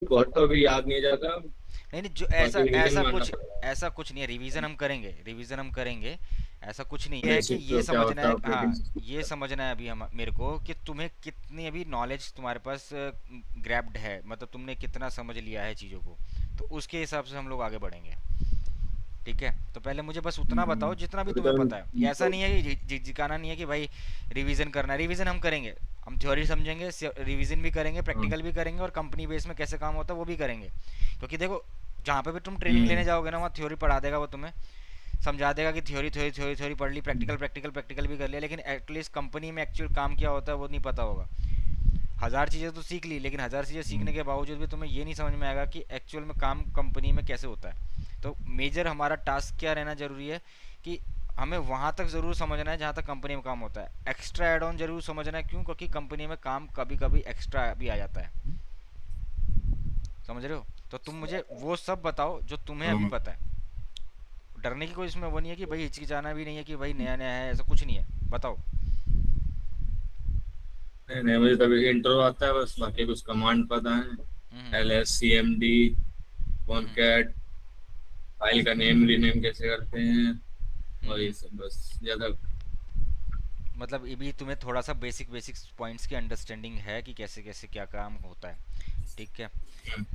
बहुत तो अभी याद नहीं जाता। नहीं नहीं, जो ऐसा बाकी रिवीजन ऐसा करना कुछ पड़ेगा। ऐसा कुछ नहीं है, रिवीजन हम करेंगे, रिवीजन हम करेंगे। ऐसा कुछ नहीं है कि बेसिक ये तो क्या समझना होता है है, ऑपरेटिंग हाँ सिस्टम ये का। समझना है अभी हम मेरे को कि तुम्हें कितनी अभी नॉलेज तुम्हारे पास ग्रैब्ड है, मतलब तुमने कितना समझ लिया है चीज़ों को। तो उसके हिसाब से हम लोग आगे बढ़ेंगे। ठीक है, तो पहले मुझे बस उतना बताओ जितना भी अभी तुम्हें तो पता है। ये ऐसा नहीं है कि झिझकाना नहीं है कि भाई रिवीजन करना है, रिवीजन हम करेंगे। हम थ्योरी समझेंगे, रिवीजन भी करेंगे, हाँ। प्रैक्टिकल भी करेंगे, और कंपनी बेस में कैसे काम होता है वो भी करेंगे। क्योंकि देखो, जहाँ पे भी तुम ट्रेनिंग लेने हम्म। जाओगे ना, वहाँ थ्योरी पढ़ा देगा वो तुम्हें, समझा देगा कि थ्योरी थ्योरी थ्योरी थ्योरी पढ़ ली, प्रैक्टिकल प्रैक्टिकल प्रैक्टिकल भी कर लिया, लेकिन एटलीस्ट कंपनी में एक्चुअल काम क्या होता है वो नहीं पता होगा। हज़ार चीज़ें तो सीख ली, लेकिन हज़ार चीज़ें सीखने के बावजूद भी तुम्हें ये नहीं समझ में आएगा कि एक्चुअल में काम कंपनी में कैसे होता है। तो मेजर हमारा टास्क क्या रहना ज़रूरी है कि हमें वहाँ तक ज़रूर समझना है जहाँ तक कंपनी में काम होता है। एक्स्ट्रा एड ऑन ज़रूर समझना है, क्यों? क्योंकि कंपनी में काम कभी कभी एक्स्ट्रा भी आ जाता है। समझ रहे हो? तो तुम मुझे वो सब बताओ जो तुम्हें अभी हाँ। पता है। डरने की कोई इसमें वो नहीं है कि भाई हिचकिचाना भी नहीं है कि भाई नया नया है, ऐसा कुछ नहीं है। बताओ। नहीं नहीं, मुझे तभी इंट्रो आता है बस, बाकी कुछ कमांड पता है। हम्म। LS CMD, हम्म। कॉनकैट, फाइल का नेम रीनेम कैसे करते हैं, और ये हम्म। सब बस ज्यादा। मतलब ये भी तुम्हें थोड़ा सा बेसिक बेसिक पॉइंट्स की अंडरस्टैंडिंग है कि कैसे कैसे क्या काम होता है। ठीक है,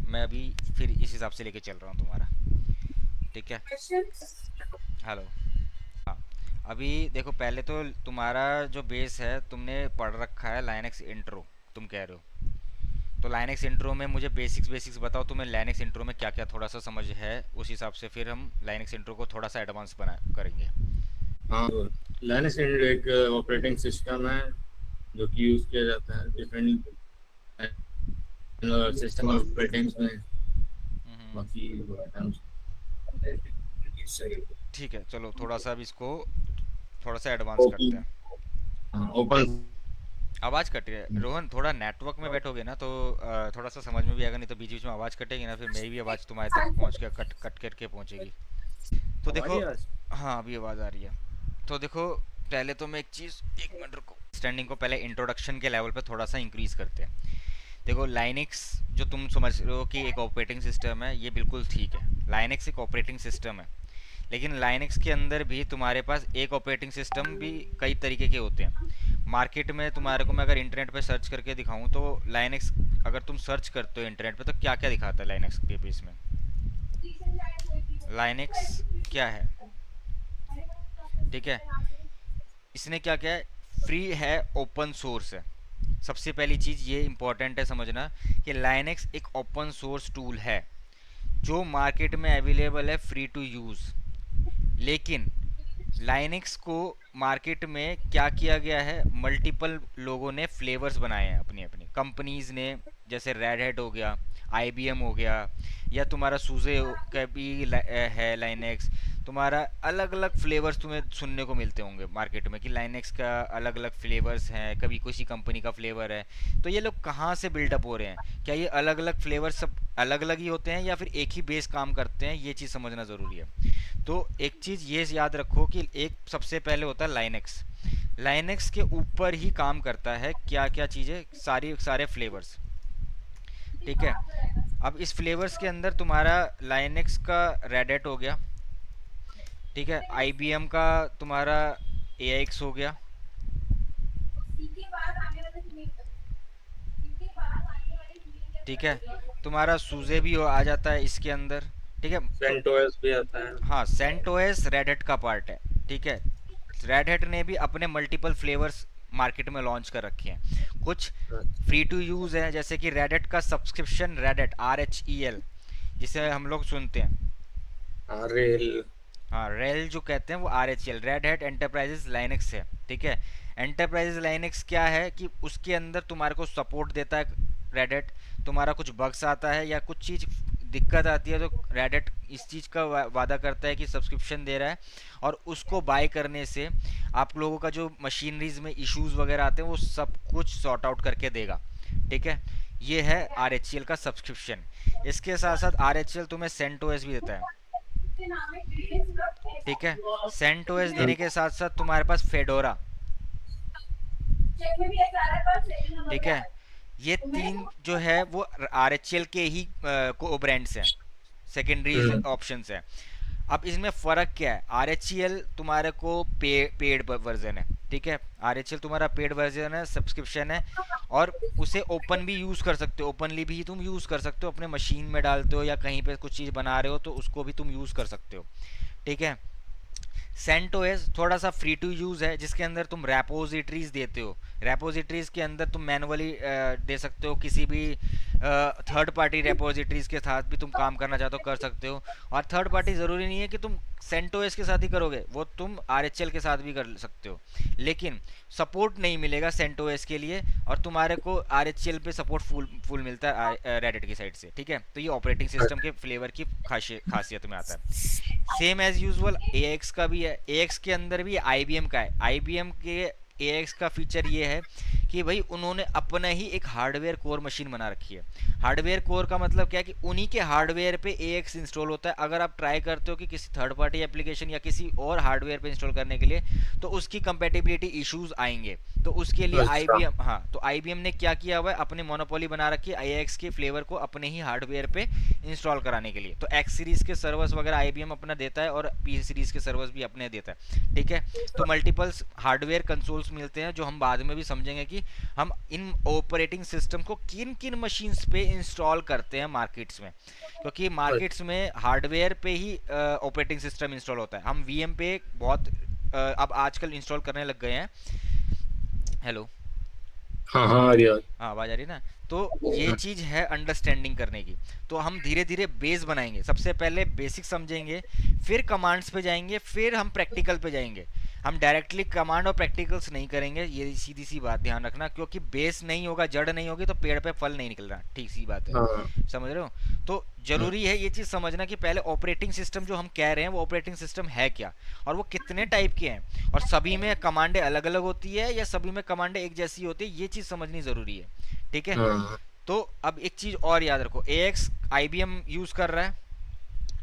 मैं अभी फिर इस हिसाब से लेके चल रहा हूँ तुम्हारा। ठीक है। हेलो। हाँ, अभी देखो, पहले तो तुम्हारा जो बेस है तुमने पढ़ रखा है लाइनक्स इंट्रो, तुम कह रहे हो। तो लाइनक्स इंट्रो में मुझे बेसिक्स बेसिक्स बताओ, तुम्हें लाइनक्स इंट्रो में क्या क्या थोड़ा सा समझ है, उस हिसाब से फिर हम लाइनक्स इंट्रो को थोड़ा सा एडवांस बना करेंगे। हाँ, लाइनक्स एक ऑपरेटिंग सिस्टम है जो कि यूज किया जाता है डिफरेंट सिस्टम ऑपरेटिंग में। हम्म। बाकी ठीक है, चलो थोड़ा सा अब इसको थोड़ा सा एडवांस करते हैं। ओपन। आवाज़ कट रही है रोहन, थोड़ा नेटवर्क में बैठोगे ना तो थोड़ा सा समझ में भी आएगा, नहीं तो बीच बीच में आवाज़ कटेगी ना, फिर मेरी भी आवाज़ तुम्हारे तक पहुंच के कट कट करके पहुंचेगी। तो हमारी देखो, आवाज। हाँ अभी आवाज़ आ रही है। तो देखो, पहले तो मैं एक चीज़, एक मिनट रुको, स्टैंडिंग को पहले इंट्रोडक्शन के लेवल पे थोड़ा सा इंक्रीज करते हैं। देखो, लाइनिक्स जो तुम समझ रहे हो कि एक ऑपरेटिंग सिस्टम है, ये बिल्कुल ठीक है, लाइनिक्स एक ऑपरेटिंग सिस्टम है। लेकिन लाइनक्स के अंदर भी तुम्हारे पास एक ऑपरेटिंग सिस्टम भी कई तरीके के होते हैं। मार्केट में तुम्हारे को मैं अगर इंटरनेट पे सर्च करके दिखाऊं तो लाइनक्स, अगर तुम सर्च करते हो इंटरनेट पे तो क्या क्या दिखाता है लाइनक्स के बेस में? लाइनक्स क्या है? ठीक है, इसने क्या क्या है? फ्री है, ओपन सोर्स है। सबसे पहली चीज़ ये इंपॉर्टेंट है समझना कि लाइनक्स एक ओपन सोर्स टूल है जो मार्केट में अवेलेबल है, फ्री टू यूज़। लेकिन लाइनक्स को मार्केट में क्या किया गया है, मल्टीपल लोगों ने फ्लेवर्स बनाए हैं अपनी अपनी कंपनीज ने। जैसे रेड हैट हो गया, IBM हो गया, या तुम्हारा सूजे का भी है लाइनक्स। तुम्हारा अलग अलग फ्लेवर्स तुम्हें सुनने को मिलते होंगे मार्केट में कि लाइनक्स का अलग अलग फ्लेवर्स हैं, कभी किसी कंपनी का फ्लेवर है। तो ये लोग कहाँ से बिल्डअप हो रहे हैं? क्या ये अलग अलग फ्लेवर्स सब अलग अलग ही होते हैं या फिर एक ही बेस काम करते हैं? ये चीज़ समझना ज़रूरी है। तो एक चीज़ ये याद रखो कि एक सबसे पहले होता है लाइनक्स। लाइनक्स के ऊपर ही काम करता है क्या क्या चीज़ें, सारी सारे फ्लेवर्स। ठीक है, अब इस फ्लेवर्स के अंदर तुम्हारा लाइनक्स का रेडेट हो गया। ठीक है, IBM का तुम्हारा AIX हो गया। ठीक है, तुम्हारा सूजे भी आ जाता है इसके अंदर। ठीक है, तो सेंटोस भी आता है। हाँ, सेंटोस रेड हैट का पार्ट है। ठीक है, रेड हैट ने भी अपने मल्टीपल फ्लेवर्स मार्केट में लॉन्च कर रखे हैं। कुछ फ्री टू यूज़ है, जैसे कि रेड हैट का सब्सक्रिप्शन, रेड हैट RHEL, जिसे हम लोग सुनते हैं। रेल। हाँ, रेल जो कहते हैं वो RHEL, red hat enterprises Linux है। ठीक है, एंटरप्राइजेज लाइनक्स क्या है कि उसके अंदर तुम्हारे को सपोर्ट देता है रेड हैट। तुम्हारा कुछ बग्स आता है या कुछ चीज़ दिक्कत आती है तो रेड हैट इस चीज़ का वादा करता है कि सब्सक्रिप्शन दे रहा है, और उसको बाय करने से आप लोगों का जो मशीनरीज में इश्यूज वगैरह आते हैं वो सब कुछ सॉर्ट आउट करके देगा। ठीक है, ये है RHEL का सब्सक्रिप्शन। इसके साथ साथ RHEL तुम्हें सेंटोस भी देता है। ठीक है, सेंटोस देने के साथ साथ तुम्हारे पास फेडोरा। ठीक है, ये तीन जो है वो RHL के ही को ब्रांड्स हैं, सेकेंडरी हम्म। ऑप्शंस हैं। अब इसमें फ़र्क क्या है, RHL तुम्हारे को पेड वर्जन है, ठीक है, RHL तुम्हारा पेड वर्जन है, सब्सक्रिप्शन है, और उसे ओपन भी यूज़ कर सकते हो, ओपनली भी तुम यूज़ कर सकते हो, अपने मशीन में डालते हो या कहीं पे कुछ चीज़ बना रहे हो तो उसको भी तुम यूज़ कर सकते हो, ठीक है। सेंटोस थोड़ा सा फ्री टू यूज़ है, जिसके अंदर तुम रेपोजिटरीज देते हो, रेपोजिटरीज के अंदर तुम मैनुअली दे सकते हो, किसी भी थर्ड पार्टी रेपोजिटरीज के साथ भी तुम काम करना चाहते हो कर सकते हो। और थर्ड पार्टी ज़रूरी नहीं है कि तुम सेंटोस के साथ ही करोगे, वो तुम RHL के साथ भी कर सकते हो, लेकिन सपोर्ट नहीं मिलेगा सेंटोस के लिए, और तुम्हारे को RHL पे सपोर्ट फुल फुल मिलता है रेडिट की साइड से, ठीक है। तो ये ऑपरेटिंग सिस्टम के फ्लेवर की खासियत में आता है। सेम एज यूजुअल AX का भी है, AX के अंदर भी IBM का है। IBM के AX का फीचर ये है कि भाई उन्होंने अपना ही एक हार्डवेयर कोर मशीन बना रखी है। हार्डवेयर कोर का मतलब क्या है कि उन्हीं के हार्डवेयर पे AX इंस्टॉल होता है। अगर आप ट्राई करते हो कि किसी थर्ड पार्टी एप्लीकेशन या किसी और हार्डवेयर पे इंस्टॉल करने के लिए, तो उसकी कंपेटिबिलिटी इश्यूज आएंगे। तो उसके लिए अच्छा। IBM, हाँ, तो IBM ने क्या किया हुआ है, अपने मोनोपोली बना रखी है AX के फ्लेवर को अपने ही हार्डवेयर पे इंस्टॉल कराने के लिए। तो X सीरीज के सर्वर्स वगैरह IBM अपना देता है और P सीरीज के सर्वर्स भी अपने देता है, ठीक है। तो मल्टीपल्स हार्डवेयर कंसोल्स मिलते हैं, जो हम बाद में भी समझेंगे कि हम इन ऑपरेटिंग सिस्टम को किन किन मशीन्स पे इंस्टॉल करते हैं मार्केट्स में, क्योंकि मार्केट्स में हार्डवेयर पे ही ऑपरेटिंग सिस्टम इंस्टॉल होता है। हम VM पे बहुत अब आजकल इंस्टॉल करने लग गए हैं। हेलो, हाँ हाँ, आ रही है। हाँ आवाज़ आ रही ना। तो ये चीज़ है अंडरस्टैंडिंग करने की। तो हम धीरे धीरे बेस बनाएंगे, सबसे पहले बेसिक समझेंगे, फिर कमांड्स पे जाएंगे, फिर हम प्रैक्टिकल पे जाएंगे। हम डायरेक्टली कमांड और प्रैक्टिकल्स नहीं करेंगे, ये सीधी सी बात ध्यान रखना, क्योंकि बेस नहीं होगा, जड़ नहीं होगी तो पेड़ पे फल नहीं निकल रहा, ठीक सी बात है, हाँ। समझ रहे हो। तो जरूरी है ये चीज़ समझना कि पहले ऑपरेटिंग सिस्टम जो हम कह रहे हैं वो ऑपरेटिंग सिस्टम है क्या, और वो कितने टाइप के हैं, और सभी में कमांडें अलग अलग होती है या सभी में कमांडें एक जैसी होती है, ये चीज़ समझनी ज़रूरी है, ठीक है। हाँ। तो अब एक चीज़ और याद रखो, AX IBM यूज़ कर रहा है,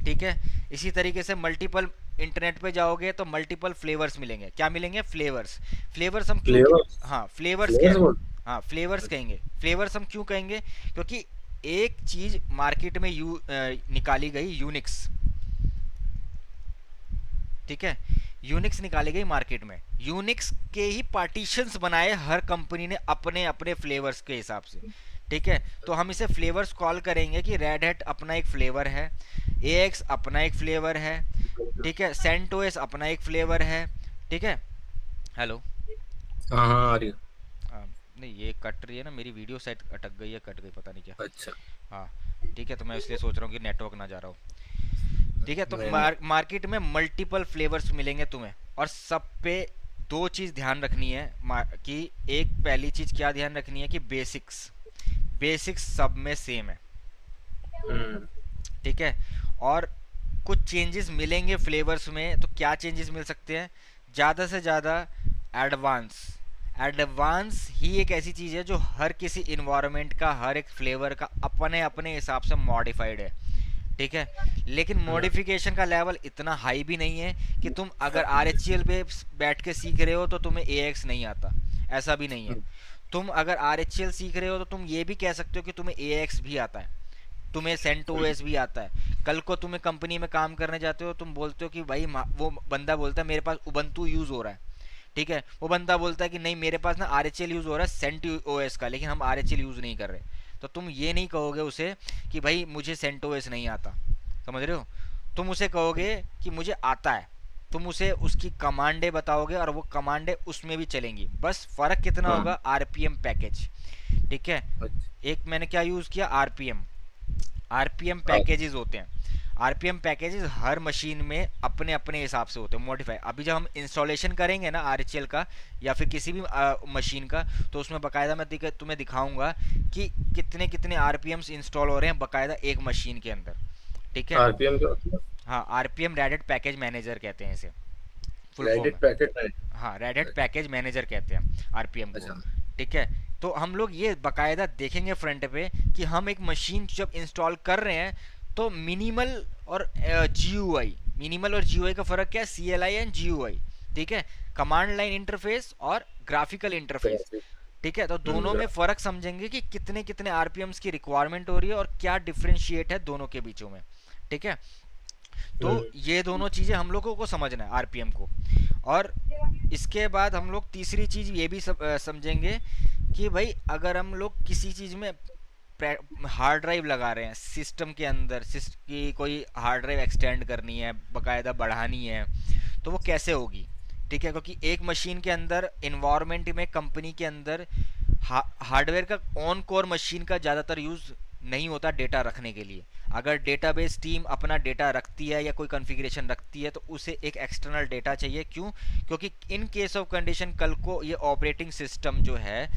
ठीक है। इसी तरीके से मल्टीपल इंटरनेट पे जाओगे तो मल्टीपल फ्लेवर्स मिलेंगे। क्या मिलेंगे? फ्लेवर्स। फ्लेवर्स हम क्यों, फ्लेवर्स। हाँ फ्लेवर्स क्या फ्लेवर्स है, बोल। हाँ फ्लेवर्स कहेंगे। फ्लेवर्स हम क्यों कहेंगे? क्योंकि एक चीज़ मार्केट में निकाली गई, यूनिक्स, ठीक है, यूनिक्स निकाली गई मार्केट में, यूनिक्स के ही पार्टीशंस बनाए हर कंपनी ने अपने अपने फ्लेवर्स के हिसाब से, ठीक है। तो हम इसे फ्लेवर्स कॉल करेंगे कि रेड हैट अपना एक फ्लेवर है, AX अपना एक फ्लेवर है, ठीक है, सेंटोस अपना एक फ्लेवर है, ठीक है। हेलो, हाँ हाँ, आ रही है। नहीं ये कट रही है ना, मेरी वीडियो सेट अटक गई है, कट गई पता नहीं क्या। अच्छा। हाँ, ठीक है, तो मैं इसलिए सोच रहा हूँ कि नेटवर्क ना जा रहा हो, ठीक है। तो नहीं नहीं। मार्केट में मल्टीपल फ्लेवर्स मिलेंगे तुम्हें, और सब पे दो चीज़ ध्यान रखनी है कि एक पहली चीज़ क्या ध्यान रखनी है कि बेसिक्स, बेसिक्स सब में सेम है, हम्म। ठीक है। और कुछ चेंजेस मिलेंगे फ्लेवर्स में, तो क्या चेंजेस मिल सकते हैं? ज़्यादा से ज़्यादा एडवांस, एडवांस ही एक ऐसी चीज़ है जो हर किसी इन्वायरमेंट का, हर एक फ्लेवर का अपने अपने हिसाब से मॉडिफाइड है, ठीक है। लेकिन मॉडिफिकेशन का लेवल इतना हाई भी नहीं है कि तुम अगर RHL पे बैठ के सीख रहे हो तो तुम्हें AX नहीं आता, ऐसा भी नहीं है। तुम अगर RHL सीख रहे हो तो तुम ये भी कह सकते हो कि तुम्हें AX भी आता है, तुम्हें CentOS भी आता है। कल को तुम्हें कंपनी में काम करने जाते हो, तुम बोलते हो कि भाई वो बंदा बोलता है मेरे पास उबंटू यूज़ हो रहा है, ठीक है, वो बंदा बोलता है कि नहीं मेरे पास ना RHL यूज़ हो रहा है CentOS का, लेकिन हम RHL यूज़ नहीं कर रहे। तो तुम ये नहीं कहोगे उसे कि भाई मुझे CentOS नहीं आता, समझ रहे हो। तुम उसे कहोगे कि मुझे आता है, तुम उसे उसकी कमांडें बताओगे और वो कमांडें उसमें भी चलेंगी, बस फ़र्क कितना हाँ। होगा? RPM पैकेज, ठीक है। अच्छा। एक मैंने क्या यूज़ किया? RPM, RPM हाँ। पैकेजेस होते हैं। RPM पैकेजेस हर मशीन में अपने अपने हिसाब से होते हैं मॉडिफाई। अभी जब हम इंस्टॉलेशन करेंगे ना RHL का या फिर किसी भी मशीन का, तो उसमें बाकायदा मैं तुम्हें दिखाऊंगा कि कितने कितने RPMs इंस्टॉल हो रहे हैं बाकायदा एक मशीन के अंदर, ठीक है। RPM क्या होता है? हाँ, RPM red hat package manager कहते हैं इसे, फुल फॉर्म रेडिट है। पैकेट है। हाँ, रेड हैट पैकेज मैनेजर कहते हैं RPM को, अच्छा। ठीक है। तो हम लोग ये बाकायदा देखेंगे फ्रंट पे कि हम एक मशीन जब इंस्टॉल कर रहे हैं तो मिनिमल और GUI, मिनिमल और GUI का फ़र्क क्या है? CLI एंड GUI, ठीक है, कमांड लाइन इंटरफेस और ग्राफिकल इंटरफेस। ठीक है, तो दोनों में फर्क समझेंगे कि कितने कितने आरपीएम्स की रिक्वायरमेंट हो रही है और क्या डिफरेंशिएट है दोनों के बीचों में। ठीक है, तो ये दोनों चीजें हम लोगों को समझना है आरपीएम को। और इसके बाद हम लोग तीसरी चीज ये भी समझेंगे कि भाई अगर हम लोग किसी चीज में हार्ड ड्राइव लगा रहे हैं सिस्टम के अंदर, की कोई हार्ड ड्राइव एक्सटेंड करनी है, बकायदा बढ़ानी है, तो वो कैसे होगी। ठीक है, क्योंकि एक मशीन के अंदर इन्वायरमेंट में कंपनी के अंदर हार्डवेयर का ऑन कोर मशीन का ज़्यादातर यूज़ नहीं होता डेटा रखने के लिए। अगर डेटाबेस टीम अपना डेटा रखती है या कोई कॉन्फ़िगरेशन रखती है तो उसे एक एक्सटर्नल डेटा चाहिए। क्यों? क्योंकि इन केस ऑफ कंडीशन कल को ये ऑपरेटिंग सिस्टम जो है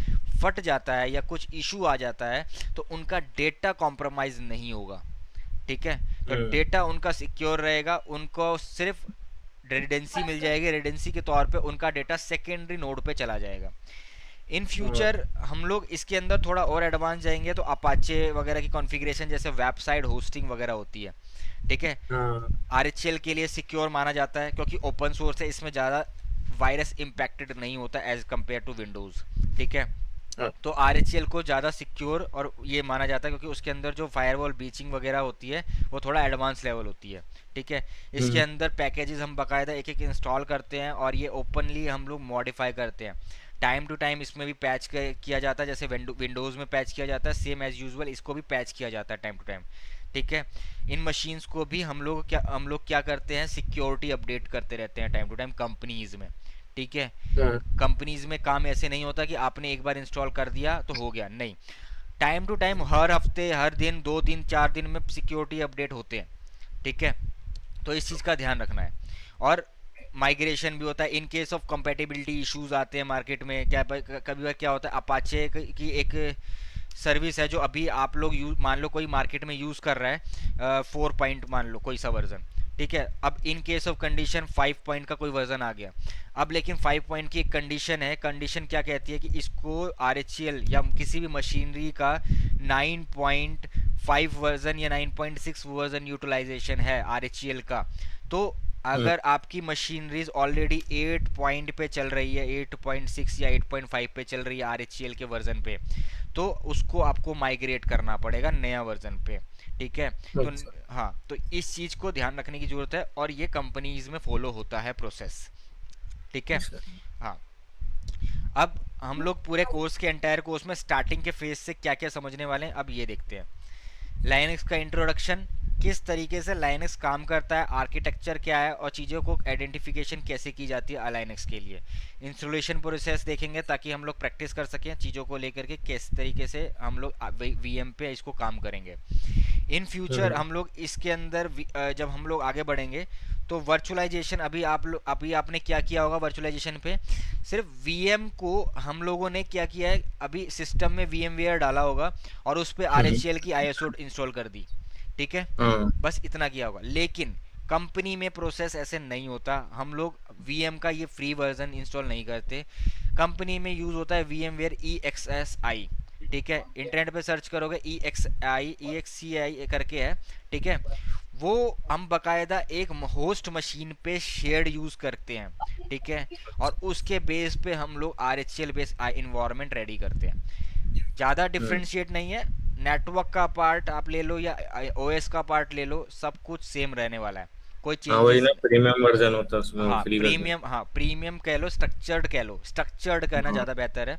फट जाता है या कुछ इशू आ जाता है तो उनका डेटा कॉम्प्रोमाइज़ नहीं होगा। ठीक है, तो डेटा उनका सिक्योर रहेगा, उनको सिर्फ रेजिडेंसी मिल जाएगी, रेजिडेंसी के तौर पे उनका डेटा सेकेंडरी नोड पे चला जाएगा। इन फ्यूचर हम लोग इसके अंदर थोड़ा और एडवांस जाएंगे तो अपाचे वगैरह की कॉन्फ़िगरेशन जैसे वेबसाइट होस्टिंग वगैरह होती है। ठीक है, आरएचएल के लिए सिक्योर माना जाता है क्योंकि ओपन सोर्स है, इसमें ज़्यादा वायरस इम्पैक्टेड नहीं होता एज कम्पेयर टू विंडोज़। ठीक है, तो आरएचएल को ज़्यादा सिक्योर और ये माना जाता है क्योंकि उसके अंदर जो फायरवॉल बीचिंग वगैरह होती है वो थोड़ा एडवांस लेवल होती है। ठीक है, इसके अंदर पैकेजेस हम बाकायदा एक एक इंस्टॉल करते हैं और ये ओपनली हम लोग मॉडिफाई करते हैं। टाइम टू टाइम इसमें भी पैच किया जाता है, जैसे विंडोज़ में पैच किया जाता है सेम एज़ यूजुअल इसको भी पैच किया जाता है टाइम टू टाइम। ठीक है, इन मशीन्स को भी हम लोग क्या करते हैं, सिक्योरिटी अपडेट करते रहते हैं टाइम टू टाइम कंपनीज़ में। ठीक है, कंपनीज में काम ऐसे नहीं होता कि आपने एक बार इंस्टॉल कर दिया तो हो गया, नहीं, टाइम टू टाइम हर हफ्ते, हर दिन, 2 दिन, 4 दिन में सिक्योरिटी अपडेट होते हैं। ठीक है, तो इस चीज़ का ध्यान रखना है। और माइग्रेशन भी होता है in case of compatibility issues आते हैं मार्केट में। कभी बार क्या होता है, अपाचे की एक सर्विस है जो अभी आप लोग मान लो कोई मार्केट में यूज़ कर रहा है 4 पॉइंट, मान लो कोई सा वर्जन। ठीक है, अब in case of condition 5 point का कोई वर्जन आ गया, अब लेकिन 5 पॉइंट की एक कंडीशन है, कंडीशन क्या कहती है कि इसको आरएचएल या किसी भी मशीनरी का 9.5 वर्जन या 9.6 वर्जन यूटिलाइजेशन है आरएचएल का। तो अगर आपकी मशीनरीज ऑलरेडी 8 पॉइंट पे चल रही है, 8.6 या 8.5 पे चल रही है आरएचएल के वर्जन पे, तो उसको आपको माइग्रेट करना पड़ेगा नया वर्जन पे। ठीक है, तो हाँ, तो इस चीज़ को ध्यान रखने की ज़रूरत है और ये कंपनीज में फॉलो होता है प्रोसेस। ठीक है, हाँ, अब हम लोग पूरे कोर्स के एंटायर कोर्स में स्टार्टिंग के फेज से क्या क्या समझने वाले हैं अब ये देखते हैं। लाइनक्स का इंट्रोडक्शन, किस तरीके से लाइनक्स काम करता है, आर्किटेक्चर क्या है और चीज़ों को आइडेंटिफिकेशन कैसे की जाती है लाइनक्स के लिए। इंस्टॉलेशन प्रोसेस देखेंगे ताकि हम लोग प्रैक्टिस कर सकें चीज़ों को लेकर के किस तरीके से हम लोग वीएम पे इसको काम करेंगे। इन फ्यूचर हम लोग इसके अंदर जब हम लोग आगे बढ़ेंगे तो वर्चुअलाइजेशन, अभी आपने क्या किया होगा वर्चुअलाइजेशन पे, सिर्फ वीएम को हम लोगों ने क्या किया है, अभी सिस्टम में वीएमवेयर डाला होगा और उस पर आरएचएल की आईएसओ इंस्टॉल कर दी। ठीक है, बस इतना किया होगा। लेकिन कंपनी में प्रोसेस ऐसे नहीं होता, हम लोग वीएम का ये फ्री वर्जन इंस्टॉल नहीं करते, कंपनी में यूज़ होता है वीएमवेयर EXSI। ठीक है, इंटरनेट पे सर्च करोगे EXCI करके है। ठीक है, वो हम बकायदा एक होस्ट मशीन पे शेयर्ड यूज़ करते हैं। ठीक है, और उसके बेस पे हम लोग आरएचएल बेस इन्वायरमेंट रेडी करते हैं। ज़्यादा डिफ्रेंशिएट नहीं है, नेटवर्क का पार्ट आप ले लो या ओएस का पार्ट ले लो, सब कुछ सेम रहने वाला है, कोई वही चेंजेस। ना, प्रीमियम वर्जन होता है उसमें, हाँ फ्री वर्जन। प्रीमियम, हाँ प्रीमियम कह लो, स्ट्रक्चर्ड कह लो, स्ट्रक्चर्ड कहना ज़्यादा बेहतर है,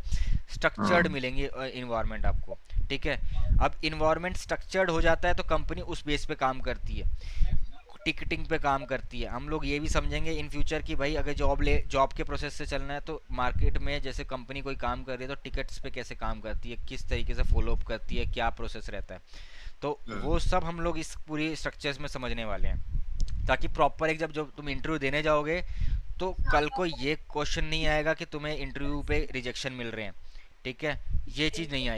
स्ट्रक्चर्ड मिलेंगे इन्वायरमेंट आपको। ठीक है, अब इन्वायरमेंट स्ट्रक्चर्ड हो जाता है तो कंपनी उस बेस पे काम करती है, टिकटिंग पे काम करती है। हम लोग ये भी समझेंगे इन फ्यूचर कि भाई अगर जॉब के प्रोसेस से चलना है तो मार्केट में जैसे कंपनी कोई काम कर रही है तो टिकट्स पे कैसे काम करती है, किस तरीके से फॉलो अप करती है, क्या प्रोसेस रहता है, तो वो सब हम लोग इस पूरी स्ट्रक्चर्स में समझने वाले हैं ताकि प्रॉपर एक जब तुम इंटरव्यू देने जाओगे तो कल को ये क्वेश्चन नहीं आएगा कि तुम्हें इंटरव्यू पे रिजेक्शन मिल रहे हैं। ठीक है, ये चीज़ नहीं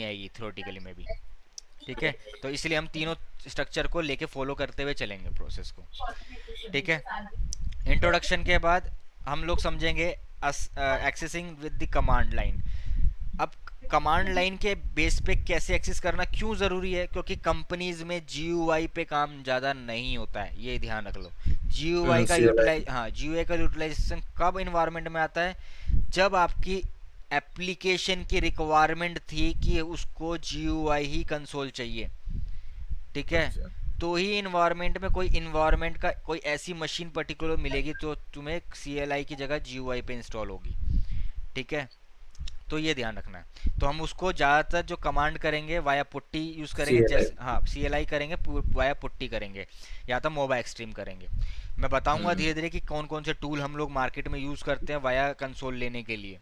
आएगी थ्योरेटिकली में भी। ठीक है, तो इसलिए हम तीनों स्ट्रक्चर को लेके फॉलो करते हुए चलेंगे प्रोसेस को। ठीक है, इंट्रोडक्शन के बाद हम लोग समझेंगे accessing with the command line. अब कमांड लाइन के बेस पे कैसे एक्सेस करना क्यों ज़रूरी है, क्योंकि कंपनीज में GUI पे काम ज़्यादा नहीं होता है, ये ध्यान रख लो। GUI का यूटिलाइजेशन कब इन्वायरमेंट में आता है, जब आपकी एप्लीकेशन की रिक्वायरमेंट थी कि उसको GUI ही कंसोल चाहिए, ठीक है। अच्छा। तो ही इन्वायरमेंट में कोई इन्वायरमेंट का कोई ऐसी मशीन पर्टिकुलर मिलेगी तो तुम्हें CLI की जगह GUI पे इंस्टॉल होगी, ठीक है। तो ये ध्यान रखना है। तो हम उसको ज़्यादातर जो कमांड करेंगे वाया पुट्टी यूज़ करेंगे, CLI। जैसे हाँ CLI करेंगे, वाया पुट्टी करेंगे, या तो मोबा एक्सट्रीम करेंगे। मैं बताऊंगा हम्म। धीरे धीरे कि कौन कौन से टूल हम लोग मार्केट में यूज़ करते हैं वाया कंसोल लेने के लिए,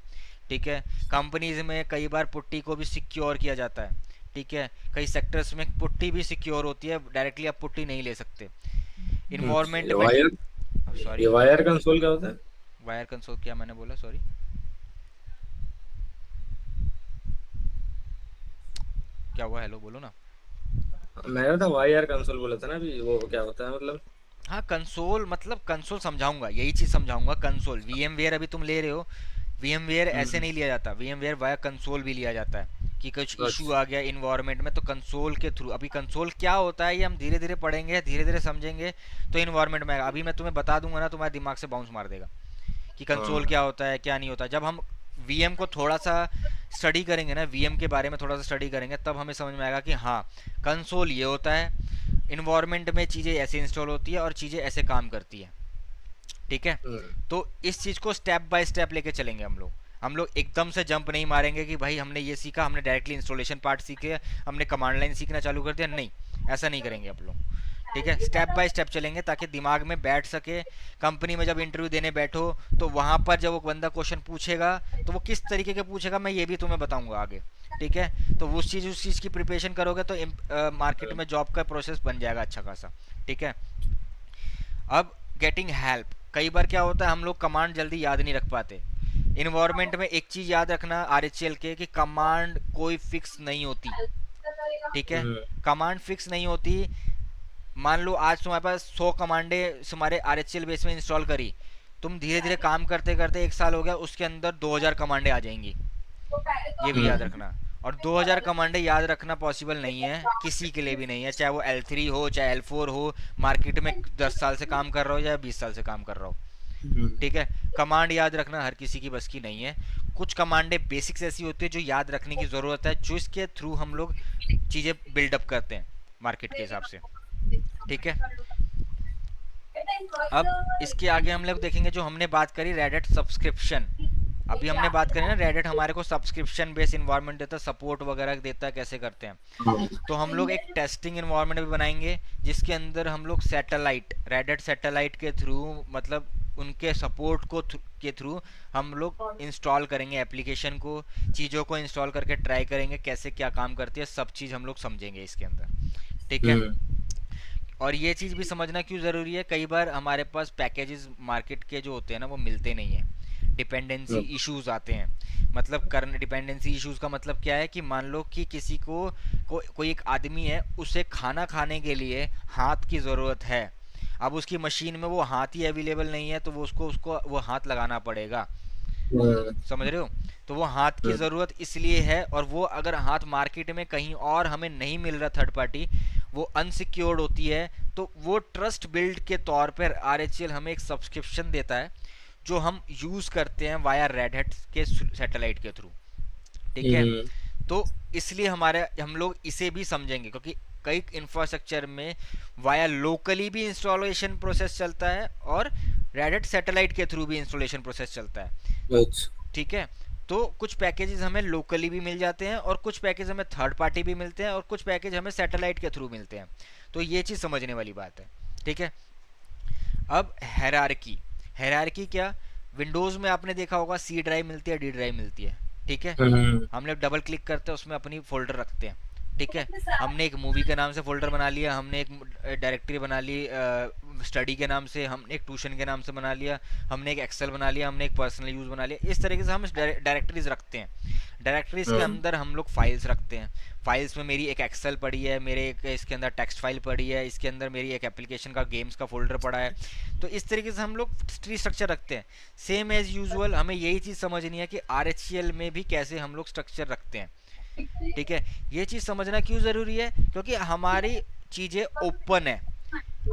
ठीक है। कंपनीज में कई बार पुट्टी को भी सिक्योर किया जाता है, ठीक है। कई सेक्टर्स में पुट्टी भी सिक्योर होती है, डायरेक्टली आप पुट्टी नहीं ले सकते इन्वायरमेंट ये में। वायर ये सॉरी, वायर कंसोल क्या होता है? वायर कंसोल क्या मैंने बोला, सॉरी, क्या हुआ, हेलो बोलो ना। मैंने तो वायर कंसोल बोला था ना अभी, वो क्या होता है मतलब? हाँ कंसोल मतलब कंसोल समझाऊंगा, यही चीज़ समझाऊंगा। कंसोल VMware अभी तुम ले रहे हो, VMware ऐसे हम्म। नहीं लिया जाता, VMware वाया कंसोल भी लिया जाता है कि कुछ इशू अच्छा। आ गया इन्वायरमेंट में तो कंसोल के थ्रू। अभी कंसोल क्या होता है ये हम धीरे धीरे पढ़ेंगे, धीरे धीरे समझेंगे, तो इन्वायरमेंट में आएगा। अभी मैं तुम्हें बता दूंगा ना, तुम्हारे दिमाग से बाउंस मार देगा कि कंसोल हाँ। क्या होता है क्या नहीं होता। जब हम VM को थोड़ा सा स्टडी करेंगे ना, VM के बारे में थोड़ा सा स्टडी करेंगे, तब हमें समझ में आएगा कि हाँ कंसोल ये होता है, इन्वायरमेंट में चीज़ें ऐसे इंस्टॉल होती है और चीज़ें ऐसे काम करती है, ठीक है। हम्म। तो इस चीज़ को स्टेप बाय स्टेप लेके चलेंगे हम लोग। हम लोग एकदम से जंप नहीं मारेंगे कि भाई हमने ये सीखा, हमने डायरेक्टली इंस्टॉलेशन पार्ट सीखे, हमने कमांड लाइन सीखना चालू कर दिया, नहीं, ऐसा नहीं करेंगे आप लोग, ठीक है। स्टेप बाय स्टेप चलेंगे ताकि दिमाग में बैठ सके। कंपनी में जब इंटरव्यू देने बैठो तो वहाँ पर जब वो बंदा क्वेश्चन पूछेगा तो वो किस तरीके के पूछेगा मैं ये भी तुम्हें बताऊंगा आगे, ठीक है। तो उस चीज़ की प्रिपरेशन करोगे तो मार्केट में जॉब का प्रोसेस बन जाएगा अच्छा खासा, ठीक है। अब गेटिंग हेल्प, कई बार क्या होता है हम लोग कमांड जल्दी याद नहीं रख पाते। इन्वायरमेंट में एक चीज़ याद रखना RHL के कि कमांड कोई फिक्स नहीं होती, ठीक है। हम्म। कमांड फिक्स नहीं होती। मान लो आज तुम्हारे पास 100 कमांडे तुम्हारे RHL बेस में इंस्टॉल करी, तुम धीरे धीरे काम करते करते 1 साल हो गया, उसके अंदर 2000 कमांडे आ जाएंगी, ये भी याद हम्म। रखना। और 2000 कमांडे याद रखना पॉसिबल नहीं है, किसी के लिए भी नहीं है, चाहे वो L3 हो चाहे L4 हो, मार्केट में 10 साल से काम कर रहा हो या 20 साल से काम कर रहा हो, हम्म। ठीक है। कमांड याद रखना हर किसी की बस की नहीं है। कुछ कमांडे बेसिक्स ऐसी होती है जो याद रखने की ज़रूरत है, जो इसके थ्रू हम लोग चीज़ें बिल्डअप करते हैं मार्केट के हिसाब से, ठीक है। अब इसके आगे हम लोग देखेंगे जो हमने बात करी रेडिट सब्सक्रिप्शन। अभी हमने बात करी ना, रेडिट हमारे को सब्सक्रिप्शन बेस्ड इन्वायरमेंट देता है, सपोर्ट वगैरह देता है, कैसे करते हैं। हाँ। तो हम लोग एक टेस्टिंग इन्वायरमेंट भी बनाएंगे जिसके अंदर हम लोग सैटेलाइट, रेडिट सैटेलाइट के थ्रू, मतलब उनके सपोर्ट को के थ्रू हम लोग इंस्टॉल करेंगे एप्लीकेशन को, चीज़ों को इंस्टॉल करके ट्राई करेंगे कैसे क्या काम करती है, सब चीज़ हम लोग समझेंगे इसके अंदर, ठीक है। हम्म। और ये चीज़ भी समझना क्यों ज़रूरी है, कई बार हमारे पास पैकेजेस मार्केट के जो होते हैं ना वो मिलते नहीं हैं, डिपेंडेंसी इश्यूज आते हैं। मतलब करंट डिपेंडेंसी इश्यूज का मतलब क्या है कि मान लो कि किसी कोई एक आदमी है, उसे खाना खाने के लिए हाथ की ज़रूरत है, अब उसकी मशीन में वो हाथ ही अवेलेबल नहीं है तो वो उसको उसको वो हाथ लगाना पड़ेगा, हम्म। समझ रहे हो। तो वो हाथ की ज़रूरत इसलिए है, और वो अगर हाथ मार्केट में कहीं और हमें नहीं मिल रहा थर्ड पार्टी, वो अनसिक्योर्ड होती है, तो वो ट्रस्ट बिल्ड के तौर पर RHL हमें एक सब्सक्रिप्शन देता है जो हम यूज़ करते हैं वाया रेड हैट के सैटेलाइट के थ्रू, ठीक है। हम्म। तो इसलिए हमारे हम लोग इसे भी समझेंगे क्योंकि कई इंफ्रास्ट्रक्चर में वाया लोकली भी इंस्टॉलेशन प्रोसेस चलता है और रेड हैट सैटेलाइट के थ्रू भी इंस्टॉलेशन प्रोसेस चलता है, अच्छा। ठीक है। तो कुछ पैकेजेस हमें लोकली भी मिल जाते हैं और कुछ पैकेज हमें थर्ड पार्टी भी मिलते हैं और कुछ पैकेज हमें सैटेलाइट के थ्रू मिलते हैं, तो ये चीज़ समझने वाली बात है, ठीक है। अब हायरार्की, हायरार्की क्या, विंडोज़ में आपने देखा होगा C ड्राइव मिलती है, D ड्राइव मिलती है, ठीक है। हम्म। हम लोग डबल क्लिक करते हैं उसमें अपनी फोल्डर रखते हैं, ठीक है। हमने एक मूवी के नाम से फोल्डर बना लिया, हमने एक डायरेक्टरी बना ली स्टडी के नाम से, हमने एक ट्यूशन के नाम से बना लिया, हमने एक एक्सेल बना लिया, हमने एक पर्सनल यूज़ बना लिया, इस तरीके से हम डायरेक्टरीज रखते हैं। डायरेक्टरीज के अंदर हम लोग फाइल्स रखते हैं, फाइल्स में मेरी एक एक्सेल पड़ी है, मेरे एक इसके अंदर टेक्स्ट फाइल पड़ी है, इसके अंदर मेरी एक एप्लीकेशन का गेम्स का फोल्डर पड़ा है। तो इस तरीके से हम लोग ट्री स्ट्रक्चर रखते हैं। सेम एज यूजुअल हमें यही चीज़ समझनी है कि RHL में भी कैसे हम लोग स्ट्रक्चर रखते हैं, ठीक है। ये चीज़ समझना क्यों ज़रूरी है, क्योंकि हमारी चीज़ें ओपन है।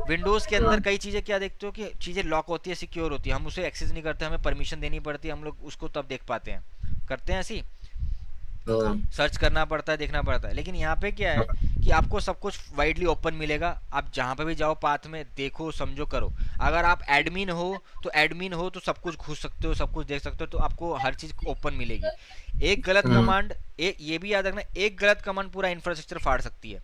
विंडोज़ के अंदर कई चीज़ें क्या देखते हो कि चीज़ें लॉक होती है, सिक्योर होती है, हम उसे एक्सेस नहीं करते, हमें परमिशन देनी पड़ती है, हम लोग उसको तब देख पाते हैं, करते हैं ऐसी, हाँ सर्च करना पड़ता है, देखना पड़ता है। लेकिन यहाँ पे क्या है कि आपको सब कुछ वाइडली ओपन मिलेगा, आप जहाँ पे भी जाओ पाथ में देखो समझो करो। अगर आप एडमिन हो तो एडमिन हो तो सब कुछ घुस सकते हो, सब कुछ देख सकते हो, तो आपको हर चीज़ ओपन मिलेगी। एक गलत हाँ कमांड, एक ये भी याद रखना, एक गलत कमांड पूरा इंफ्रास्ट्रक्चर फाड़ सकती है,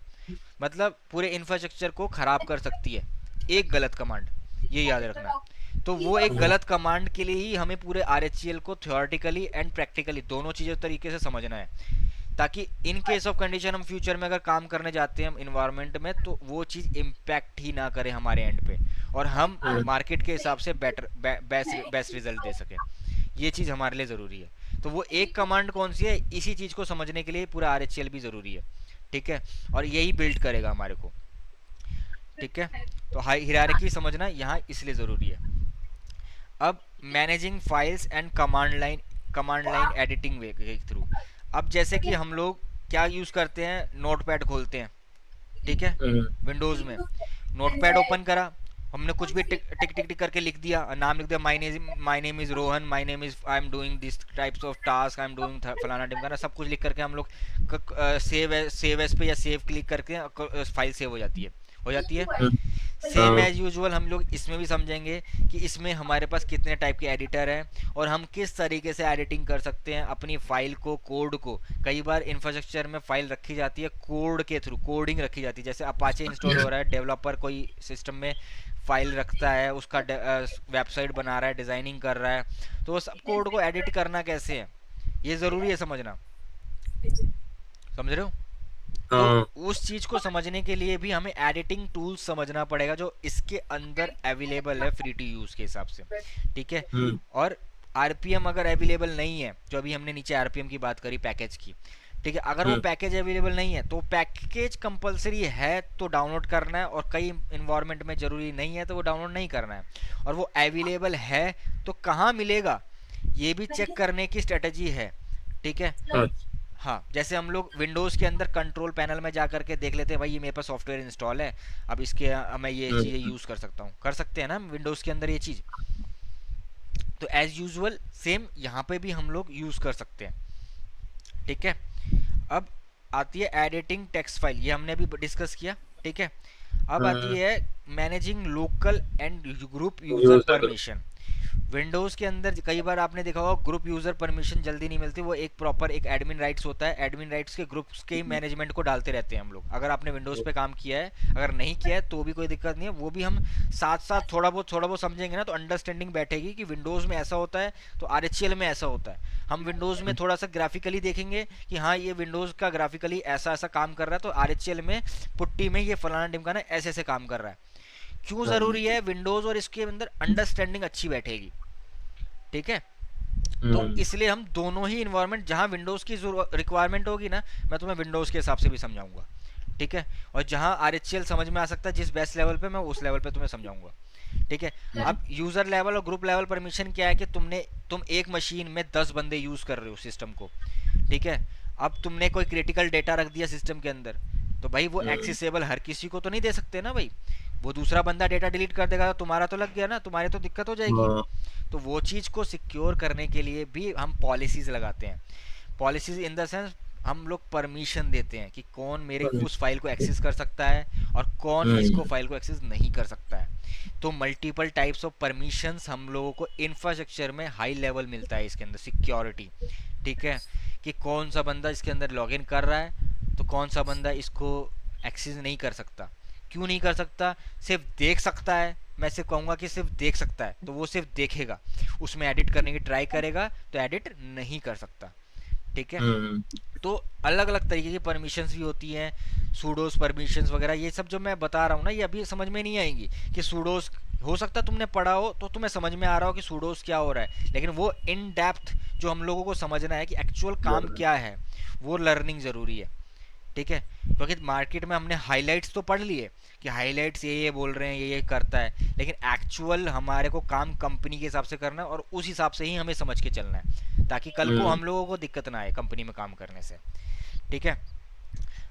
मतलब पूरे इंफ्रास्ट्रक्चर को खराब कर सकती है एक गलत कमांड, ये याद रखना। तो वो एक हाँ गलत कमांड के लिए ही हमें पूरे आर को थ्योरेटिकली एंड प्रैक्टिकली दोनों चीज़ों तरीके से समझना है, ताकि इन केस ऑफ कंडीशन हम फ्यूचर में अगर काम करने जाते हैं हम इन्वायरमेंट में, तो वो चीज़ इम्पैक्ट ही ना करे हमारे एंड पे, और हम हाँ मार्केट के हिसाब से बेटर बेस्ट रिजल्ट दे सकें। ये चीज़ हमारे लिए ज़रूरी है। तो वो एक कमांड कौन सी है, इसी चीज़ को समझने के लिए पूरा आर भी ज़रूरी है, ठीक है, और यही बिल्ड करेगा हमारे को, ठीक है। तो हाई हिरारकी समझना यहाँ इसलिए ज़रूरी है। अब managing files and command line editing way के थ्रू, अब जैसे कि हम लोग क्या यूज़ करते हैं, नोटपैड खोलते हैं, ठीक है, विंडोज़ में नोटपैड ओपन करा, हमने कुछ भी टिक टिक टिक टिक करके लिख दिया, नाम लिख दिया, my name is Rohan, my name is, I am doing this types of task, I am doing फलाना टिमकाना, सब कुछ लिख करके हम लोग सेव एज पे या सेव क्लिक करके फाइल सेव हो जाती है। सेम हाँ एज यूजुअल हम लोग इसमें भी समझेंगे कि इसमें हमारे पास कितने टाइप के एडिटर हैं और हम किस तरीके से एडिटिंग कर सकते हैं अपनी फाइल को, कोड को। कई बार इंफ्रास्ट्रक्चर में फाइल रखी जाती है कोड के थ्रू, कोडिंग रखी जाती है, जैसे अपाचे इंस्टॉल हो रहा है, डेवलपर कोई सिस्टम में फाइल रखता है, उसका वेबसाइट बना रहा है, डिज़ाइनिंग कर रहा है, तो वो सब कोड को एडिट करना कैसे है ये ज़रूरी है समझना, समझ रहे हो। तो हाँ उस चीज को समझने के लिए भी हमें एडिटिंग टूल्स समझना पड़ेगा जो इसके अंदर अवेलेबल है फ्री टू यूज के हिसाब से, ठीक है। और आरपीएम अगर अवेलेबल नहीं है, जो अभी हमने नीचे आरपीएम की बात करी पैकेज की, ठीक है, अगर वो पैकेज अवेलेबल नहीं है तो पैकेज कंपलसरी है तो डाउनलोड करना है, और कई इन्वायरमेंट में ज़रूरी नहीं है तो वो डाउनलोड नहीं करना है। और वो अवेलेबल है तो कहाँ मिलेगा ये भी चेक करने की स्ट्रेटजी है, ठीक है। हाँ, जैसे हम लोग विंडोज़ के अंदर कंट्रोल पैनल में जा करके देख लेते हैं, भाई ये मेरे पास सॉफ्टवेयर इंस्टॉल है, अब इसके मैं ये चीज़ें यूज़ कर सकता हूँ, कर सकते हैं ना विंडोज़ के अंदर ये चीज़। तो एज़ यूजुअल सेम यहाँ पे भी हम लोग यूज़ कर सकते हैं, ठीक है। अब आती है एडिटिंग टेक्स्ट फाइल, ये हमने अभी डिस्कस किया, ठीक है। अब आती है managing local and group user permission. Windows के अंदर कई बार आपने देखा होगा ग्रुप यूज़र परमिशन जल्दी नहीं मिलती, वो एक प्रॉपर एक एडमिन राइट्स होता है, एडमिन राइट्स के ग्रुप्स के मैनेजमेंट को डालते रहते हैं हम लोग। अगर आपने विंडोज़ पे काम किया है, अगर नहीं किया है तो भी कोई दिक्कत नहीं है, वो भी हम साथ साथ थोड़ा बहुत समझेंगे ना, तो अंडरस्टैंडिंग बैठेगी कि विंडोज़ में ऐसा होता है तो आर में ऐसा होता है। हम विंडोज़ में थोड़ा सा ग्राफिकली देखेंगे कि हाँ ये विंडोज़ का ग्राफिकली ऐसा ऐसा काम कर रहा है, तो आर में पुट्टी में ये फलाना टिमकाना ऐसे ऐसे काम कर रहा है। क्यों ज़रूरी है, विंडोज़ और इसके अंदर अंडरस्टैंडिंग अच्छी बैठेगी, ठीक है। तो इसलिए हम दोनों ही इन्वायरमेंट, जहां विंडोज़ की रिक्वायरमेंट होगी ना, मैं तुम्हें विंडोज़ के हिसाब से भी समझाऊंगा, ठीक है। और जहां आर समझ में आ सकता है जिस बेस्ट लेवल पे, मैं उस लेवल पे तुम्हें समझाऊंगा, ठीक है। अब यूज़र लेवल और ग्रुप लेवल परमिशन क्या है कि तुम एक मशीन में 10 बंदे यूज़ कर रहे हो सिस्टम को, ठीक है। अब तुमने कोई क्रिटिकल डेटा रख दिया सिस्टम के अंदर, तो भाई वो एक्सेसिबल हर किसी को तो नहीं दे सकते ना भाई, वो दूसरा बंदा डेटा डिलीट कर देगा तो तुम्हारा तो लग गया ना, तुम्हारी तो दिक्कत हो जाएगी। तो वो चीज़ को सिक्योर करने के लिए भी हम पॉलिसीज़ लगाते हैं। पॉलिसीज़ इन द सेंस हम लोग परमिशन देते हैं कि कौन मेरे उस फाइल को एक्सेस कर सकता है और कौन इसको फाइल को एक्सेस नहीं कर सकता है। तो मल्टीपल टाइप्स ऑफ परमिशंस हम लोगों को इंफ्रास्ट्रक्चर में हाई लेवल मिलता है इसके अंदर सिक्योरिटी, ठीक है, कि कौन सा बंदा इसके अंदर लॉगिन कर रहा है तो कौन सा बंदा इसको एक्सेस नहीं कर सकता। क्यों नहीं कर सकता, सिर्फ देख सकता है, मैं सिर्फ कहूँगा कि सिर्फ देख सकता है तो वो सिर्फ देखेगा, उसमें एडिट करने की ट्राई करेगा तो एडिट नहीं कर सकता, ठीक है। तो अलग अलग तरीके की परमिशंस भी होती हैं, सूडोस परमिशंस वगैरह, ये सब जो मैं बता रहा हूँ ना ये अभी समझ में नहीं आएंगी कि सूडोस, हो सकता है तुमने पढ़ा हो तो तुम्हें समझ में आ रहा हो कि सूडोस क्या हो रहा है, लेकिन वो इन डेप्थ जो हम लोगों को समझना है कि एक्चुअल काम क्या है, वो लर्निंग ज़रूरी है, ठीक है। क्योंकि मार्केट में हमने हाइलाइट्स तो पढ़ लिए कि हाइलाइट्स ये बोल रहे हैं, ये करता है, लेकिन एक्चुअल हमारे को काम कंपनी के हिसाब से करना है और उस हिसाब से ही हमें समझ के चलना है, ताकि कल को हम लोगों को दिक्कत ना आए कंपनी में काम करने से, ठीक है।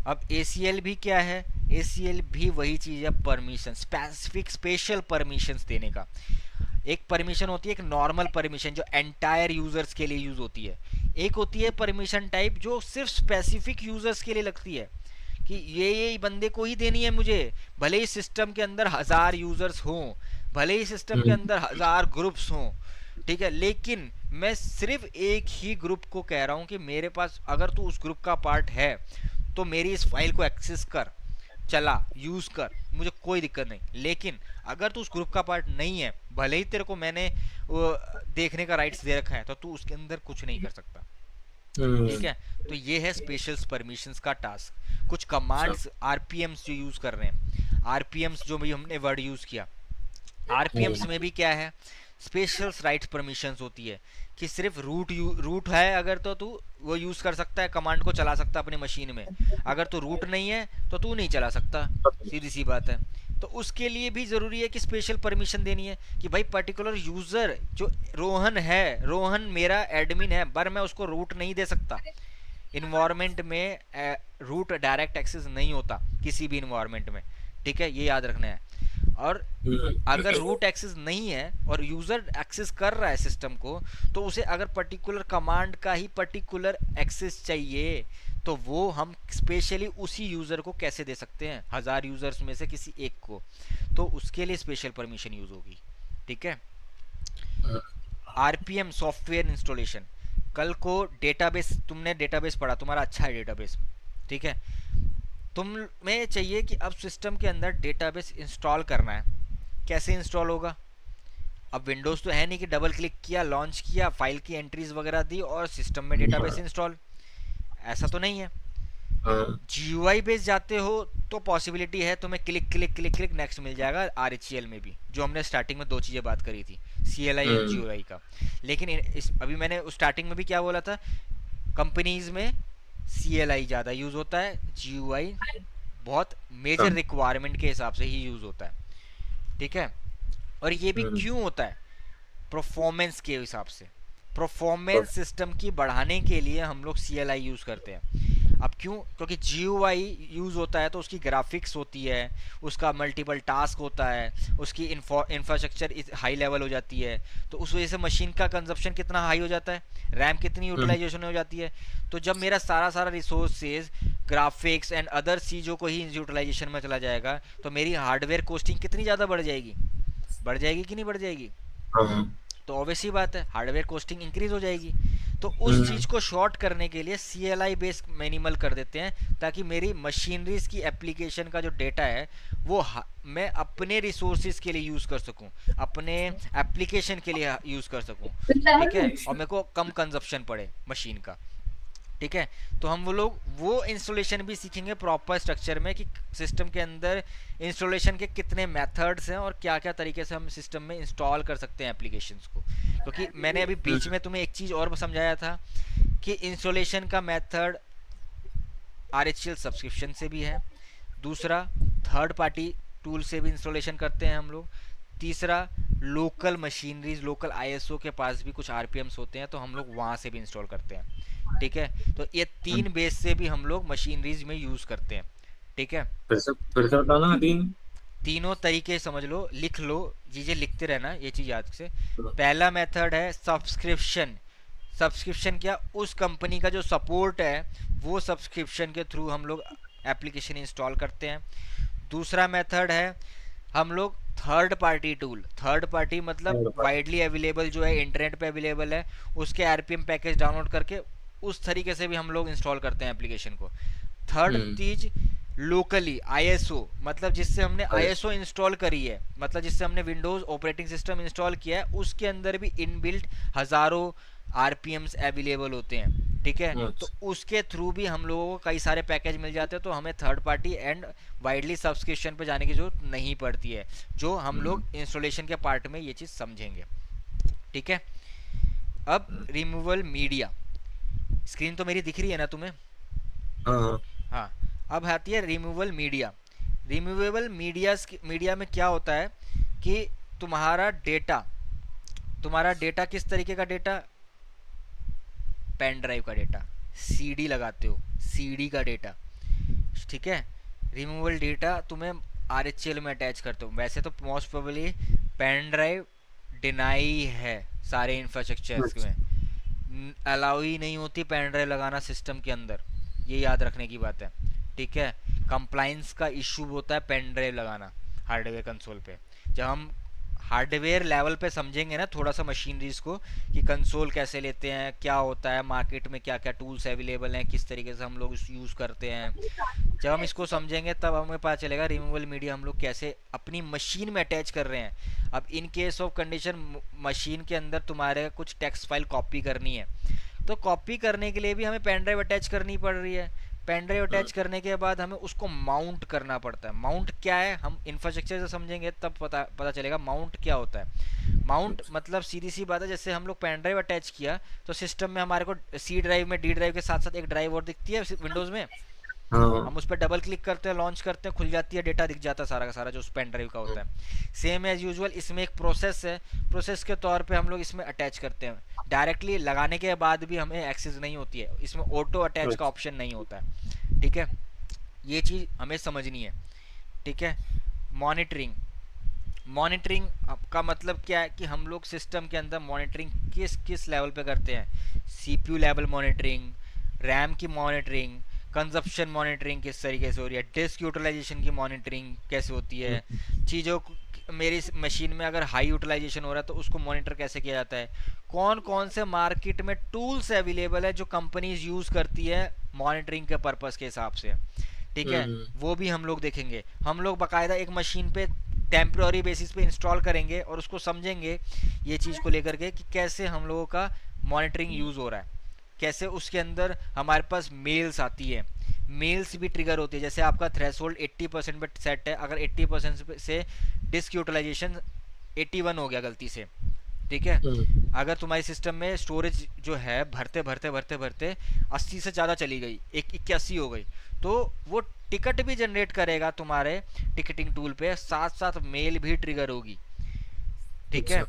अब ACL भी क्या है, ACL भी वही चीज़ है, परमिशन, स्पेसिफिक स्पेशल परमिशंस देने का। एक परमिशन होती है एक नॉर्मल परमिशन जो एंटायर यूजर्स के लिए यूज होती है, एक होती है परमिशन टाइप जो सिर्फ स्पेसिफिक यूजर्स के लिए लगती है कि ये बंदे को ही देनी है मुझे, भले ही सिस्टम के अंदर 1000 यूजर्स हों, भले ही सिस्टम के अंदर 1000 ग्रुप्स हों, ठीक है, लेकिन मैं सिर्फ एक ही ग्रुप को कह रहा हूं कि मेरे पास अगर तू उस ग्रुप का पार्ट है तो मेरी इस फाइल को एक्सेस कर, चला यूज कर, मुझे कोई दिक्कत नहीं। लेकिन अगर तू उस ग्रुप का पार्ट नहीं है, भले ही तेरे को मैंने वो देखने का राइट्स दे रखा है, तो तू उसके अंदर कुछ नहीं कर सकता। ठीक है, तो ये है स्पेशल परमिशंस का टास्क। कुछ कमांड्स आरपीएम्स जो यूज कर रहे हैं, आरपीएम्स जो भी हमने वर्ड यूज किया, आरपीएम्स में भी क्या है, स्पेशल राइट्स परमिशंस होती है कि सिर्फ रूट है अगर तो तू वो यूज कर सकता है, कमांड को चला सकता है अपनी मशीन में, अगर तो रूट नहीं है तो तू नहीं चला सकता, सीधी सी बात है। तो उसके लिए भी जरूरी है कि स्पेशल परमिशन देनी है कि भाई पर्टिकुलर यूजर जो रोहन है, रोहन मेरा एडमिन है, पर मैं उसको रूट नहीं दे सकता। इन्वायरमेंट में रूट डायरेक्ट एक्सेस नहीं होता किसी भी इन्वायरमेंट में, ठीक है, ये याद रखना है। और अगर रूट एक्सेस नहीं है और यूजर एक्सेस कर रहा है सिस्टम को, तो उसे अगर पर्टिकुलर कमांड का ही पर्टिकुलर एक्सेस चाहिए तो वो हम स्पेशली उसी यूजर को कैसे दे सकते हैं, 1000 यूजर्स में से किसी एक को, तो उसके लिए स्पेशल परमिशन यूज होगी। ठीक है। आरपीएम सॉफ्टवेयर इंस्टॉलेशन, कल को डेटाबेस, तुमने डेटाबेस पढ़ा, तुम्हारा अच्छा है डेटाबेस, ठीक है, तुम्हें चाहिए कि अब सिस्टम के अंदर डेटाबेस इंस्टॉल करना है, कैसे इंस्टॉल होगा? अब विंडोज़ तो है नहीं कि डबल क्लिक किया, लॉन्च किया, फाइल की एंट्रीज वगैरह दी और सिस्टम में डेटाबेस इंस्टॉल, ऐसा तो नहीं है। GUI बेस जाते हो तो पॉसिबिलिटी है तुम्हें click click click click next मिल जाएगा, RHEL में भी, जो हमने स्टार्टिंग में दो चीज़ें बात करी थी, CLI और GUI का। लेकिन अभी मैंने स्टार्टिंग में भी क्या बोला था, कंपनीज में CLI ज़्यादा यूज़ होता है, GUI बहुत मेजर रिक्वायरमेंट के हिसाब से ही यूज़ होता है। ठीक है, और ये भी क्यों होता है? परफॉर्मेंस के हिसाब से, परफॉर्मेंस सिस्टम की बढ़ाने के लिए हम लोग CLI यूज़ करते हैं। अब क्यों? क्योंकि GUI यूज़ होता है तो उसकी ग्राफिक्स होती है, उसका मल्टीपल टास्क होता है, उसकी इंफ्रास्ट्रक्चर हाई लेवल हो जाती है, तो उस वजह से मशीन का कंजप्शन कितना हाई हो जाता है, रैम कितनी यूटिलाइजेशन हो जाती है। तो जब मेरा सारा रिसोर्सेज ग्राफिक्स एंड अदर चीज़ों को ही यूटिलाइजेशन में चला जाएगा, तो मेरी हार्डवेयर कॉस्टिंग कितनी ज़्यादा बढ़ जाएगी, बढ़ जाएगी कि नहीं बढ़ जाएगी? तो ऑब्वियस ही बात है, हार्डवेयर कॉस्टिंग इंक्रीज हो जाएगी। तो उस चीज़ को शॉर्ट करने के लिए CLI बेस मिनिमल कर देते हैं, ताकि मेरी मशीनरीज की एप्लीकेशन का जो डेटा है वो मैं अपने रिसोर्सेज के लिए यूज़ कर सकूं, अपने एप्लीकेशन के लिए यूज़ कर सकूं, ठीक है, और मेरे को कम कंजप्शन पड़े मशीन का। ठीक है, तो हम वो लोग वो इंस्टॉलेशन भी सीखेंगे प्रॉपर स्ट्रक्चर में कि सिस्टम के अंदर इंस्टॉलेशन के कितने मेथड्स हैं और क्या क्या तरीके से हम सिस्टम में इंस्टॉल कर सकते हैं एप्लीकेशंस को। क्योंकि मैंने अभी बीच में तुम्हें एक चीज़ और समझाया था कि इंस्टॉलेशन का मेथड RHEL सब्सक्रिप्शन से भी है, दूसरा थर्ड पार्टी टूल से भी इंस्टॉलेशन करते हैं हम लोग, तीसरा लोकल मशीनरीज, लोकल ISO के पास भी कुछ RPMs होते हैं तो हम लोग वहाँ से भी इंस्टॉल करते हैं। ठीक है, तो ये 3 बेस से भी हम लोग मशीनरीज में यूज करते हैं। ठीक है, फिर से बताना, तीनों तरीके समझ लो, लिख लो, चीजें लिखते रहना, ये चीज याद से। पहला मेथड है सब्सक्रिप्शन। सब्सक्रिप्शन क्या? उस कंपनी का जो सपोर्ट है वो सब्सक्रिप्शन के थ्रू हम लोग एप्लीकेशन इंस्टॉल करते हैं। दूसरा मेथड है हम लोग third party tool, third party मतलब वाइडली अवेलेबल जो है, इंटरनेट पे अवेलेबल है, उसके RPM पैकेज डाउनलोड करके उस तरीके से भी हम लोग इंस्टॉल करते हैं एप्लीकेशन को। थर्ड चीज लोकली ISO, मतलब जिससे हमने ISO इंस्टॉल करी है, मतलब जिससे हमने विंडोज ऑपरेटिंग सिस्टम इंस्टॉल किया है, उसके अंदर भी इनबिल्ट हजारों RPMs अवेलेबल होते हैं। ठीक है, तो उसके थ्रू भी हम लोगों को कई सारे पैकेज मिल जाते हैं, तो हमें third party and widely subscription पे जाने की जरूरत नहीं पड़ती है, जो हम लोग इंस्टॉलेशन के पार्ट में ये चीज़ समझेंगे। ठीक है, अब रिमूवल मीडिया, स्क्रीन तो मेरी दिख रही है ना तुम्हें? हाँ, अब आती है रिमूवल मीडिया। रिमूवेबल मीडिया में क्या होता है कि तुम्हारा डेटा किस तरीके का डेटा? पेन ड्राइव का डेटा, CD लगाते हो, CD का डेटा। ठीक है, रिमूवेबल डेटा तुम्हें RHEL में अटैच करते हो। वैसे तो most probably pen drive deny है सारे इंफ्रास्ट्रक्चर्स में, अलाउ ही नहीं होती पेन ड्राइव लगाना सिस्टम के अंदर, ये याद रखने की बात है। ठीक है, कंप्लाइंस का इशू होता है पेन ड्राइव लगाना हार्डवेयर कंसोल पे। जब हम हार्डवेयर लेवल पे समझेंगे ना थोड़ा सा मशीनरीज को, कि कंसोल कैसे लेते हैं, क्या होता है मार्केट में, क्या क्या टूल्स अवेलेबल हैं, किस तरीके से हम लोग यूज़ करते हैं, जब हम इसको समझेंगे तब हमें पता चलेगा रिमूवेबल मीडिया हम लोग कैसे अपनी मशीन में अटैच कर रहे हैं। अब in case of condition machine के अंदर तुम्हारे कुछ टेक्स्ट फाइल कॉपी करनी है, तो कॉपी करने के लिए भी हमें पेन ड्राइव अटैच करनी पड़ रही है। पेन ड्राइव अटैच करने के बाद हमें उसको माउंट करना पड़ता है। माउंट क्या है, हम इंफ्रास्ट्रक्चर से समझेंगे तब पता चलेगा माउंट क्या होता है। माउंट मतलब सीधी सी बात है, जैसे हम लोग पेन ड्राइव अटैच किया तो सिस्टम में हमारे को सी ड्राइव में डी ड्राइव के साथ साथ एक ड्राइव और दिखती है विंडोज़ में। हाँ। हम उस पर डबल क्लिक करते हैं, लॉन्च करते हैं, खुल जाती है, डेटा दिख जाता है सारा का सारा जो उस पेन ड्राइव का होता है। सेम एज यूजुअल इसमें एक प्रोसेस है, प्रोसेस के तौर पे हम लोग इसमें अटैच करते हैं। डायरेक्टली लगाने के बाद भी हमें एक्सेस नहीं होती है, इसमें ऑटो अटैच का ऑप्शन नहीं होता है। ठीक है, ये चीज़ हमें समझनी है। ठीक है, मॉनिटरिंग। मॉनिटरिंग का मतलब क्या है कि हम लोग सिस्टम के अंदर मॉनिटरिंग किस किस लेवल पे करते हैं। सीपीयू लेवल मॉनिटरिंग, रैम की मॉनिटरिंग, कंजप्शन मॉनिटरिंग किस तरीके से हो रही है, डिस्क यूटिलाइजेशन की मॉनिटरिंग कैसे होती है, चीज़ों मेरी मशीन में अगर हाई यूटिलाइजेशन हो रहा है तो उसको मॉनिटर कैसे किया जाता है, कौन कौन से मार्केट में टूल्स अवेलेबल है जो कंपनीज यूज़ करती है मॉनिटरिंग के पर्पज़ के हिसाब से। ठीक है, वो भी हम लोग देखेंगे। हम लोग बाकायदा एक मशीन पे टेम्प्रोरी बेसिस पे इंस्टॉल करेंगे और उसको समझेंगे ये चीज़ को लेकर के कि कैसे हम लोगों का मॉनिटरिंग यूज़ हो रहा है, कैसे उसके अंदर हमारे पास मेल्स आती है, मेल्स भी ट्रिगर होती है। जैसे आपका थ्रेशोल्ड 80% पे सेट है, अगर 80% से डिस्क यूटिलाइजेशन 81 हो गया गलती से, ठीक है, अगर तुम्हारे सिस्टम में स्टोरेज जो है भरते भरते भरते भरते 80 से ज़्यादा चली गई, 81 हो गई, तो वो टिकट भी जनरेट करेगा तुम्हारे टिकटिंग टूल पे, साथ साथ मेल भी ट्रिगर होगी। ठीक है,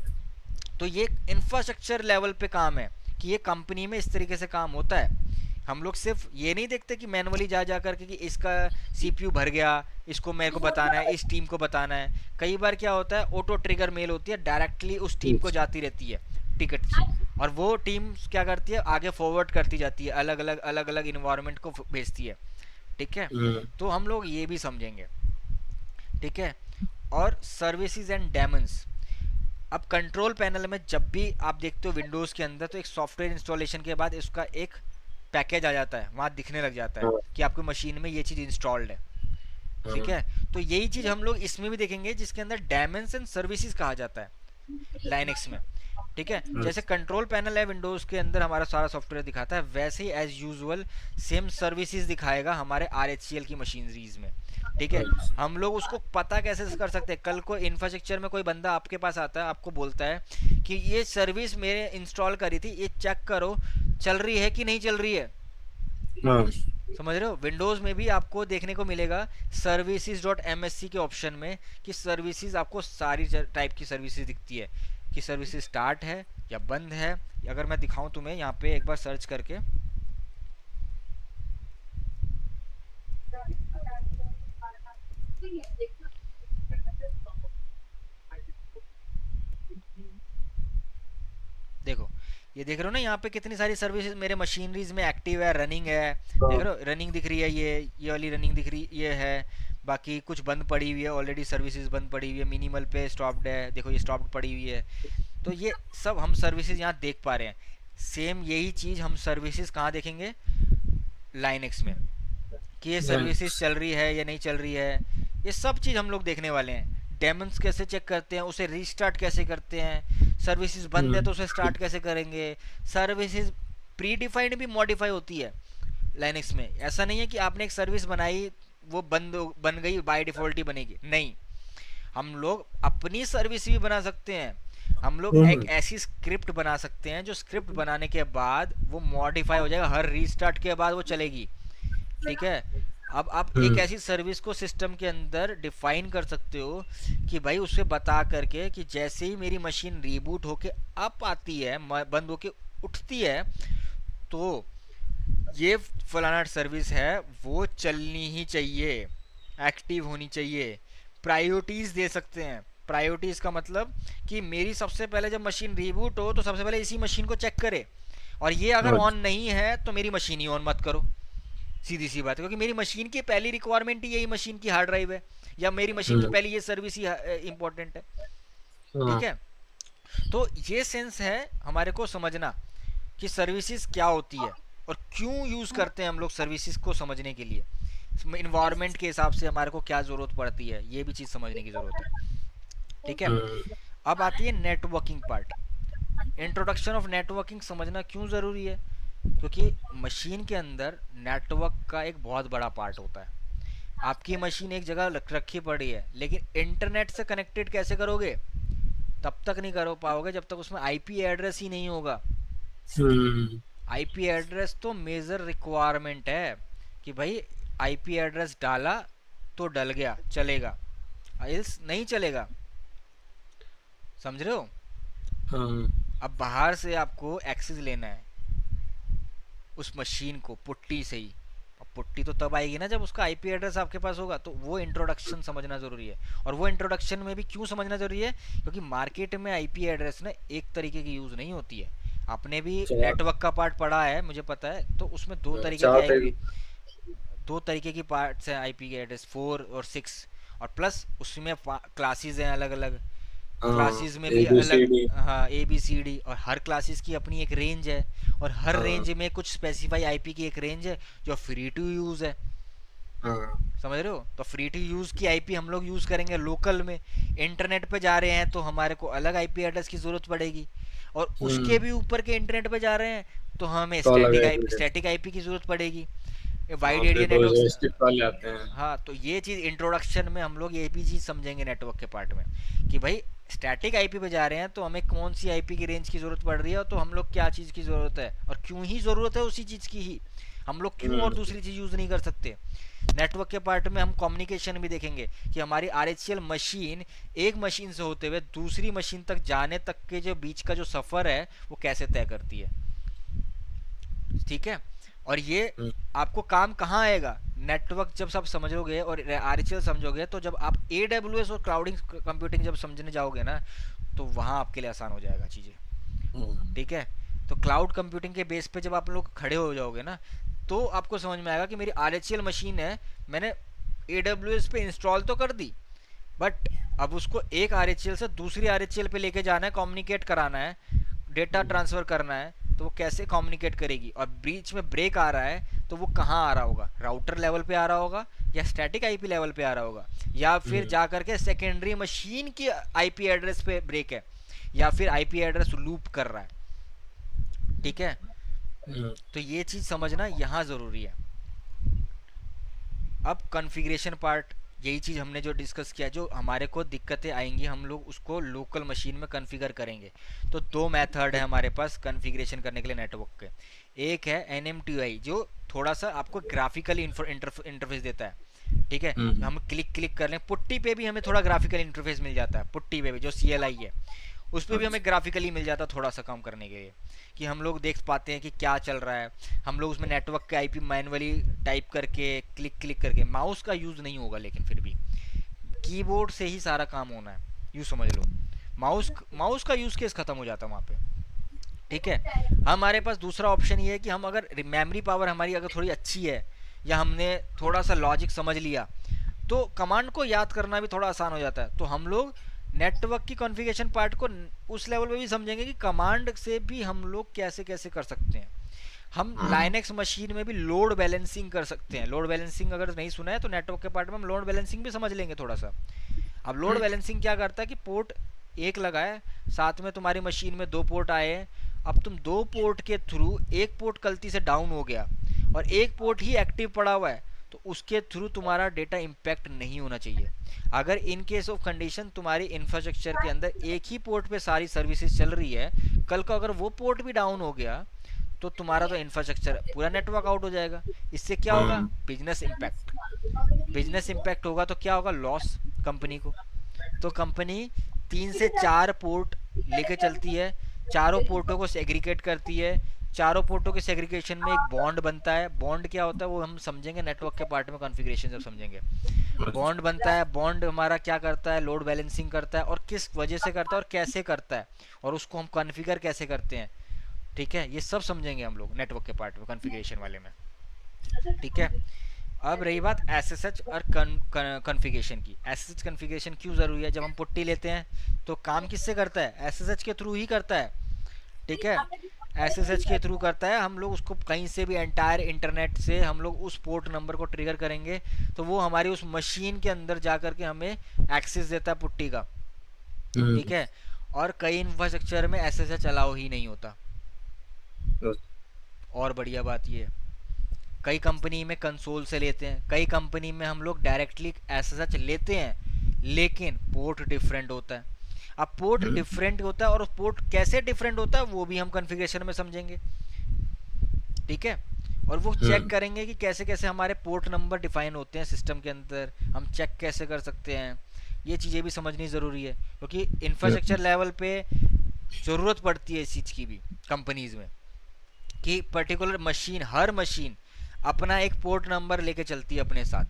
तो ये इंफ्रास्ट्रक्चर लेवल पे काम है कि ये कंपनी में इस तरीके से काम होता है। हम लोग सिर्फ ये नहीं देखते कि मैनुअली जा करके कि इसका सीपीयू भर गया, इसको मेरे को बताना है, इस टीम को बताना है। कई बार क्या होता है, ऑटो ट्रिगर मेल होती है, डायरेक्टली उस टीम को जाती रहती है टिकट, और वो टीम क्या करती है, आगे फॉरवर्ड करती जाती है, अलग अलग इन्वायरमेंट को भेजती है। ठीक है, तो हम लोग ये भी समझेंगे। ठीक है, और सर्विसेज एंड डेमन्स। अब कंट्रोल पैनल में जब भी आप देखते हो विंडोज़ के अंदर, तो एक सॉफ्टवेयर इंस्टॉलेशन के बाद इसका एक पैकेज आ जाता है, वहाँ दिखने लग जाता है कि आपकी मशीन में ये चीज़ इंस्टॉल्ड है। ठीक है, तो यही चीज़ हम लोग इसमें भी देखेंगे जिसके अंदर डायमेंस एंड सर्विसेज कहा जाता है लाइनेक्स में। ठीक है, जैसे कंट्रोल पैनल है विंडोज़ के अंदर हमारा सारा सॉफ्टवेयर दिखाता है, वैसे ही एज यूजुअल सेम सर्विसेज दिखाएगा हमारे RHCL की मशीनरीज में। ठीक है, हम लोग उसको पता कैसे कर सकते हैं, कल को इंफ्रास्ट्रक्चर में कोई बंदा आपके पास आता है, आपको बोलता है कि ये सर्विस मेरे इंस्टॉल करी थी, ये चेक करो चल रही है कि नहीं चल रही है। समझ रहे हो, विंडोज़ में भी आपको देखने को मिलेगा services.msc के ऑप्शन में कि सर्विसेज आपको सारी टाइप की सर्विसेज दिखती है, कि सर्विसेज स्टार्ट है या बंद है। अगर मैं दिखाऊं तुम्हें यहाँ पे एक बार सर्च करके, देखो ये देख रहे हो ना, यहाँ पे कितनी सारी सर्विसेज मेरे मशीनरीज में एक्टिव है, रनिंग है। देख रहे हो, रनिंग दिख रही है, ये वाली रनिंग दिख रही ये है। बाकी कुछ बंद पड़ी हुई है, ऑलरेडी सर्विसेज बंद पड़ी हुई है, मिनिमल पे स्टॉप्ड है, देखो ये स्टॉप्ड पड़ी हुई है। तो ये सब हम सर्विसेज यहाँ देख पा रहे हैं। सेम यही चीज़ हम सर्विसेज कहाँ देखेंगे, लाइनेक्स में, कि ये सर्विसेज चल रही है या नहीं चल रही है। ये सब चीज़ हम लोग देखने वाले हैं। डेमन्स कैसे चेक करते हैं, उसे रीस्टार्ट कैसे करते हैं, सर्विसेज बंद है तो उसे स्टार्ट कैसे करेंगे। सर्विसेज प्री डिफाइंड भी मॉडिफाई होती है लाइनेक्स में। ऐसा नहीं है कि आपने एक सर्विस बनाई वो बन गई बाय डिफ़ॉल्ट ही बनेगी, नहीं, हम लोग अपनी सर्विस भी बना सकते हैं। हम लोग एक ऐसी स्क्रिप्ट बना सकते हैं जो स्क्रिप्ट बनाने के बाद वो मॉडिफाई हो जाएगा, हर रीस्टार्ट के बाद वो चलेगी। ठीक है, अब आप एक ऐसी सर्विस को सिस्टम के अंदर डिफाइन कर सकते हो कि भाई उसे बता करके कि जैसे ही मेरी मशीन रीबूट होके अप आती है, बंद होके उठती है, तो ये फलाना सर्विस है वो चलनी ही चाहिए, एक्टिव होनी चाहिए। प्रायोरिटीज़ दे सकते हैं। प्रायोरिटीज़ का मतलब कि मेरी सबसे पहले जब मशीन रीबूट हो तो सबसे पहले इसी मशीन को चेक करे, और ये अगर ऑन अच्छा। नहीं है तो मेरी मशीन ही ऑन मत करो, सीधी सी बात है, क्योंकि मेरी मशीन की पहली रिक्वायरमेंट ही यही मशीन की हार्ड ड्राइव है, या मेरी मशीन की हम्म। पहली ये सर्विस ही इंपॉर्टेंट है। ठीक हाँ। है, तो ये सेंस है हमारे को समझना कि सर्विसेज क्या होती है और क्यों यूज़ करते हैं हम लोग सर्विसेज को समझने के लिए, इन्वायरमेंट के हिसाब से हमारे को क्या ज़रूरत पड़ती है, ये भी चीज़ समझने की ज़रूरत है। ठीक है, हम्म। अब आती है networking part. Introduction of networking समझना क्यों ज़रूरी है, क्योंकि मशीन के अंदर नेटवर्क का एक बहुत बड़ा पार्ट होता है। आपकी मशीन एक जगह रखी पड़ी है, लेकिन इंटरनेट से कनेक्टेड कैसे करोगे, तब तक नहीं कर पाओगे जब तक उसमें आईपी एड्रेस ही नहीं होगा। हम्म। आईपी एड्रेस तो मेजर रिक्वायरमेंट है कि भाई आईपी एड्रेस डाला तो डल गया, चलेगा, एल्स नहीं चलेगा। समझ रहे हो? हाँ। अब बाहर से आपको एक्सेस लेना है उस मशीन को पुट्टी से ही, अब पुट्टी तो तब आएगी ना जब उसका आईपी एड्रेस आपके पास होगा, तो वो इंट्रोडक्शन समझना ज़रूरी है। और वो इंट्रोडक्शन में भी क्यों समझना ज़रूरी है, क्योंकि मार्केट में आईपी एड्रेस ना एक तरीके की यूज़ नहीं होती है। आपने भी चार। नेटवर्क का पार्ट पढ़ा है मुझे पता है, तो उसमें दो तरीके की चार आईपी, टाइप। दो तरीके की पार्ट्स हैं आईपी के एड्रेस, 4 और 6, और प्लस उसमें क्लासेस हैं अलग अलग, हाँ, क्लासेस में ए भी बी सी अलग। डी। हाँ, ए बी सी डी, और हर क्लासेस की अपनी एक रेंज है, और हर हाँ। रेंज में कुछ स्पेसिफाई आईपी की एक रेंज है जो फ्री टू यूज़ है। हाँ। समझ रहे हो? तो फ्री टू यूज़ की आईपी हम लोग यूज़ करेंगे लोकल में, इंटरनेट पे जा रहे हैं तो हमारे को अलग आईपी एड्रेस की ज़रूरत पड़ेगी, और उसके हम्म। भी ऊपर के इंटरनेट पे जा रहे हैं तो हमें तो अलग है। स्टैटिक आईपी की ज़रूरत पड़ेगी, हाँ, वाइड फिर एरिया तो नेटवर्क। joystick वाले आते हैं। हाँ, तो ये चीज़ इंट्रोडक्शन में हम लोग ये भी चीज़ समझेंगे नेटवर्क के पार्ट में, कि भाई स्टैटिक आईपी पे जा रहे हैं तो हमें कौन सी आईपी की रेंज की ज़रूरत पड़ रही है, तो हम लोग क्या चीज़ की ज़रूरत है और क्यों ही ज़रूरत है उसी चीज़ की ही, हम लोग क्यों और हम्म। दूसरी चीज़ यूज़ नहीं कर सकते। नेटवर्क के पार्ट में हम कम्युनिकेशन भी देखेंगे कि हमारी आर मशीन एक मशीन से होते हुए दूसरी मशीन तक जाने तक के जो बीच का जो सफ़र है वो कैसे तय करती है। ठीक है, और ये हम्म। आपको काम कहाँ आएगा, नेटवर्क जब सब समझोगे और आर समझोगे, तो जब आप ए और क्लाउडिंग कंप्यूटिंग जब समझने जाओगे ना, तो वहाँ आपके लिए आसान हो जाएगा चीज़ें। हम्म। ठीक है, तो क्लाउड कंप्यूटिंग के बेस पे जब आप लोग खड़े हो जाओगे ना, तो आपको समझ में आएगा कि मेरी आर मशीन है, मैंने ए पे इंस्टॉल तो कर दी, बट अब उसको एक आर से दूसरी आर पे लेके जाना है, कम्युनिकेट कराना है, डेटा ट्रांसफ़र करना है, तो वो कैसे कम्युनिकेट करेगी, और बीच में ब्रेक आ रहा है तो वो कहाँ आ रहा होगा, राउटर लेवल पे आ रहा होगा या स्टैटिक आईपी लेवल पे आ रहा होगा, या फिर हम्म। जा करके सेकेंडरी मशीन की आईपी एड्रेस पे ब्रेक है, या फिर आईपी एड्रेस लूप कर रहा है। ठीक है, हम्म। तो ये चीज़ समझना यहाँ ज़रूरी है। अब कॉन्फ़िगरेशन पार्ट, यही चीज़ हमने जो डिस्कस किया, जो हमारे को दिक्कतें आएंगी हम लोग उसको लोकल मशीन में कॉन्फ़िगर करेंगे। तो दो मेथड है हमारे पास कॉन्फ़िगरेशन करने के लिए नेटवर्क के, एक है NMTI जो थोड़ा सा आपको ग्राफिकली इंटरफेस देता है। ठीक है, हम्म। हम क्लिक क्लिक कर लें, पुट्टी पे भी हमें थोड़ा ग्राफिकल इंटरफेस मिल जाता है, पुट्टी पे भी जो CLI है उस पर भी हमें अच्छा। ग्राफिकली मिल जाता है थोड़ा सा काम करने के लिए, कि हम लोग देख पाते हैं कि क्या चल रहा है। हम लोग उसमें नेटवर्क के आईपी मैनुअली टाइप करके क्लिक क्लिक करके, माउस का यूज़ नहीं होगा, लेकिन फिर भी कीबोर्ड से ही सारा काम होना है, यूँ समझ लो। माउस माउस का यूज़ केस ख़त्म हो जाता है वहाँ पे। ठीक है, हमारे पास दूसरा ऑप्शन ये है कि हम अगर मेमोरी पावर हमारी अगर थोड़ी अच्छी है, या हमने थोड़ा सा लॉजिक समझ लिया, तो कमांड को याद करना भी थोड़ा आसान हो जाता है। तो हम लोग नेटवर्क की कॉन्फ़िगरेशन पार्ट को उस लेवल पे भी समझेंगे कि कमांड से भी हम लोग कैसे कैसे कर सकते हैं। हम हाँ। लाइनेक्स मशीन में भी लोड बैलेंसिंग कर सकते हैं। लोड बैलेंसिंग अगर नहीं सुना है तो नेटवर्क के पार्ट में हम लोड बैलेंसिंग भी समझ लेंगे थोड़ा सा। अब लोड बैलेंसिंग क्या करता है कि पोर्ट एक लगा है, साथ में तुम्हारी मशीन में दो पोर्ट आए हैं, अब तुम दो पोर्ट के थ्रू, एक पोर्ट गलती से डाउन हो गया और एक पोर्ट ही एक्टिव पड़ा हुआ है, तो उसके थ्रू तुम्हारा डेटा इम्पैक्ट नहीं होना चाहिए। अगर इन केस ऑफ कंडीशन तुम्हारी इंफ्रास्ट्रक्चर के अंदर एक ही पोर्ट पे सारी सर्विसेज चल रही है, कल को अगर वो पोर्ट भी डाउन हो गया तो तुम्हारा तो इंफ्रास्ट्रक्चर पूरा नेटवर्क आउट हो जाएगा। इससे क्या होगा, हाँ। Business impact. बिजनेस इम्पैक्ट होगा तो क्या होगा, लॉस कंपनी को। तो कंपनी 3 से 4 पोर्ट लेके चलती है, चारों पोर्टों को सेग्रीगेट करती है, चारों पोर्टों के सेग्रीगेशन में एक बॉन्ड बनता है। बॉन्ड क्या होता है वो हम समझेंगे नेटवर्क के पार्ट में, कॉन्फ़िगरेशन जब समझेंगे। बॉन्ड बनता है, बॉन्ड हमारा क्या करता है, लोड बैलेंसिंग करता है, और किस वजह से करता है और कैसे करता है, और उसको हम कॉन्फ़िगर कैसे करते हैं। ठीक है, ये सब समझेंगे हम लोग नेटवर्क के पार्ट में, कॉन्फ़िगरेशन वाले में। ठीक है, अब रही बात एसएसएच और कॉन्फ़िगरेशन की। एसएसएच कॉन्फ़िगरेशन क्यों ज़रूरी है? जब हम पुट्टी लेते हैं तो काम किससे करता है? एसएसएच के थ्रू ही करता है। ठीक है, एसएसएच के थ्रू करता है। हम लोग उसको कहीं से भी एंटायर इंटरनेट से हम लोग उस पोर्ट नंबर को ट्रिगर करेंगे तो वो हमारी उस मशीन के अंदर जा कर के हमें एक्सेस देता है पुट्टी का। ठीक है, और कई इंफ्रास्ट्रक्चर में एसएसएच अलाउ ही नहीं होता। और बढ़िया बात ये, कई कंपनी में कंसोल से लेते हैं, कई कंपनी में हम लोग डायरेक्टली एसएसएच लेते हैं, लेकिन पोर्ट डिफरेंट होता है। अब पोर्ट डिफरेंट होता है और पोर्ट कैसे डिफरेंट होता है वो भी हम कॉन्फ़िगरेशन में समझेंगे। ठीक है, और वो चेक करेंगे कि कैसे कैसे हमारे पोर्ट नंबर डिफाइन होते हैं सिस्टम के अंदर, हम चेक कैसे कर सकते हैं। ये चीज़ें भी समझनी ज़रूरी है, क्योंकि इंफ्रास्ट्रक्चर लेवल पे ज़रूरत पड़ती है इस चीज़ की भी कंपनीज में, कि पर्टिकुलर मशीन, हर मशीन अपना एक पोर्ट नंबर लेके चलती है अपने साथ।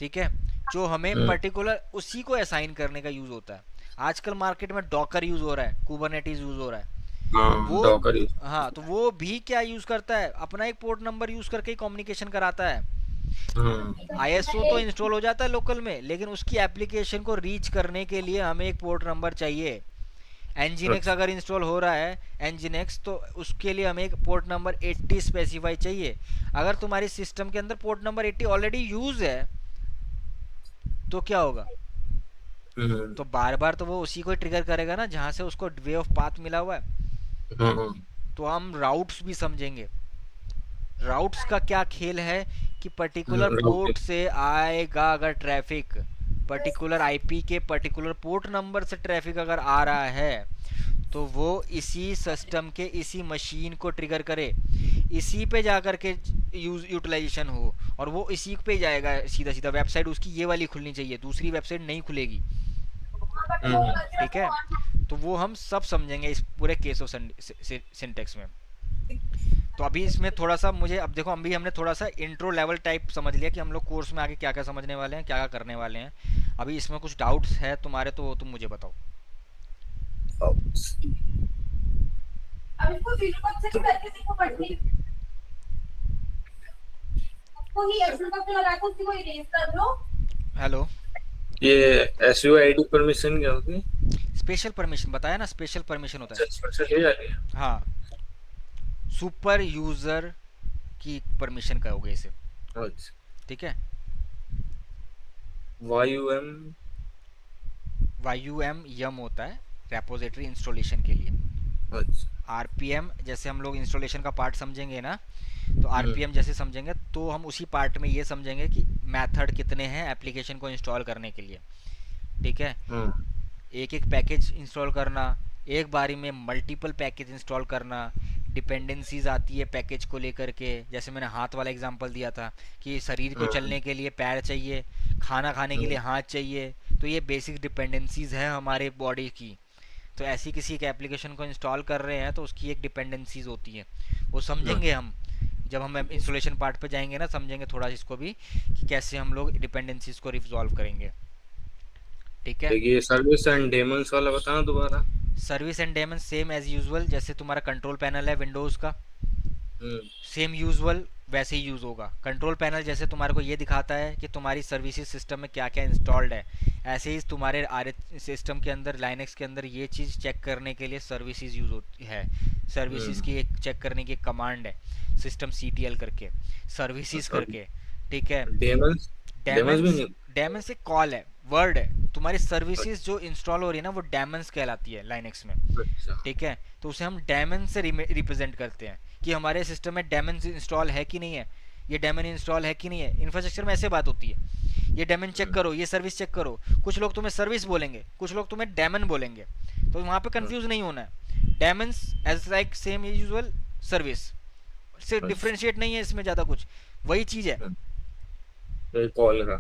ठीक है, जो हमें पर्टिकुलर उसी को असाइन करने का यूज़ होता है। आजकल मार्केट में डॉकर यूज़ हो रहा है, कुबरनेटिस यूज़ हो रहा है। वो डॉकर। हाँ, तो वो भी क्या यूज़ करता है? अपना एक पोर्ट नंबर यूज़ करके ही कम्युनिकेशन कराता है। आईएसओ तो इंस्टॉल हो जाता है लोकल में, लेकिन उसकी एप्लीकेशन को रीच करने के लिए हमें एक पोर्ट नंबर चाहिए। एनजीनेक्स अगर इंस्टॉल हो रहा है एनजीनेक्स, तो उसके लिए हमें एक पोर्ट नंबर 80 स्पेसिफाई चाहिए। अगर तुम्हारी सिस्टम के अंदर पोर्ट नंबर 80 ऑलरेडी यूज है तो क्या होगा? तो बार बार तो वो उसी को ट्रिगर करेगा ना जहां से उसको वे ऑफ पाथ मिला हुआ है। तो हम राउट्स भी समझेंगे। राउट्स का क्या खेल है कि पर्टिकुलर पोर्ट से आएगा अगर ट्रैफिक, पर्टिकुलर आईपी के पर्टिकुलर पोर्ट नंबर से ट्रैफिक अगर आ रहा है तो वो इसी सिस्टम के इसी मशीन को ट्रिगर करे, इसी पे जाकर के यूटिलाइजेशन हो, और वो इसी पे जाएगा सीधा सीधा। वेबसाइट उसकी ये वाली खुलनी चाहिए, दूसरी वेबसाइट नहीं खुलेगी। ठीक है, तो वो हम सब समझेंगे इस पूरे केस ऑफ सिंटेक्स में। तो अभी इसमें थोड़ा सा मुझे, अब देखो अभी हमने थोड़ा सा इंट्रो लेवल टाइप समझ लिया कि हम लोग कोर्स में आगे क्या क्या समझने वाले हैं, क्या क्या करने वाले हैं। अभी इसमें कुछ डाउट्स है तुम्हारे तो तुम मुझे बताओ। अब इसको जीरो बॉक्स से करके देखो पढ़ने को ही एक्सेल बॉक्स में लगा के उसी को इरेज कर लो। हेलो, ये एसयू आईडी परमिशन क्या होती है? स्पेशल परमिशन बताया ना, स्पेशल परमिशन होता है। अच्छा, हाँ, सुपर यूजर की परमिशन कहोगे इसे। ठीक है, वाईयूएम यम होता है रेपोजिटरी इंस्टॉलेशन के लिए। आरपीएम जैसे हम लोग इंस्टॉलेशन का पार्ट समझेंगे ना, तो आरपीएम जैसे समझेंगे तो हम उसी पार्ट में ये समझेंगे कि मेथड कितने हैं एप्लीकेशन को इंस्टॉल करने के लिए। ठीक है, एक एक पैकेज इंस्टॉल करना, एक बारी में मल्टीपल पैकेज इंस्टॉल करना, डिपेंडेंसीज आती है पैकेज को लेकर के। जैसे मैंने हाथ वाला एग्जांपल दिया था कि शरीर को चलने के लिए पैर चाहिए, खाना खाने के लिए हाथ चाहिए, तो ये बेसिक डिपेंडेंसीज है हमारे बॉडी की। तो ऐसी किसी एक एप्लीकेशन को इंस्टॉल कर रहे हैं तो उसकी एक डिपेंडेंसीज होती है, वो समझेंगे हम जब हम इंस्टॉलेशन पार्ट पे जाएंगे ना, समझेंगे थोड़ा इसको भी कि कैसे हम लोग डिपेंडेंसीज को रिजॉल्व करेंगे। ठीक है, ये सर्विस एंड डेमन्स वाला बताना दोबारा। Service and daemon same as usual, जैसे तुम्हारा कंट्रोल पैनल है विंडोज़ का, सेम यूजुअल वैसे ही यूज़ होगा। कंट्रोल पैनल जैसे तुम्हारे को ये दिखाता है कि तुम्हारी सर्विसेज सिस्टम में क्या क्या इंस्टॉल्ड है, ऐसे ही तुम्हारे सिस्टम के अंदर लाइनक्स के अंदर ये चीज़ चेक करने के लिए सर्विसेज यूज़ होती है। सर्विसेज की एक चेक करने की एक कमांड है, सिस्टम CTL करके, सर्विसेज करके। ठीक है, डेमन्स एक कॉल है, वर्ड है। तुम्हारी सर्विसेज जो इंस्टॉल हो रही है ना वो डेमन्स कहलाती है लाइनक्स में। ठीक है, तो उसे हम डेमन से रिप्रेजेंट करते हैं कि हमारे सिस्टम में डेमन इंस्टॉल है कि नहीं है, ये डेमन इंस्टॉल है कि नहीं है। इंफ्रास्ट्रक्चर में ऐसे बात होती है, ये डेमन चेक करो, ये सर्विस चेक करो। कुछ लोग तुम्हें सर्विस बोलेंगे, कुछ लोग तुम्हें डेमन बोलेंगे, तो वहाँ पे कंफ्यूज नहीं होना है। Daemons as like same usual service से डिफ्रेंशिएट नहीं है इसमें ज़्यादा कुछ, वही चीज़ है कॉल का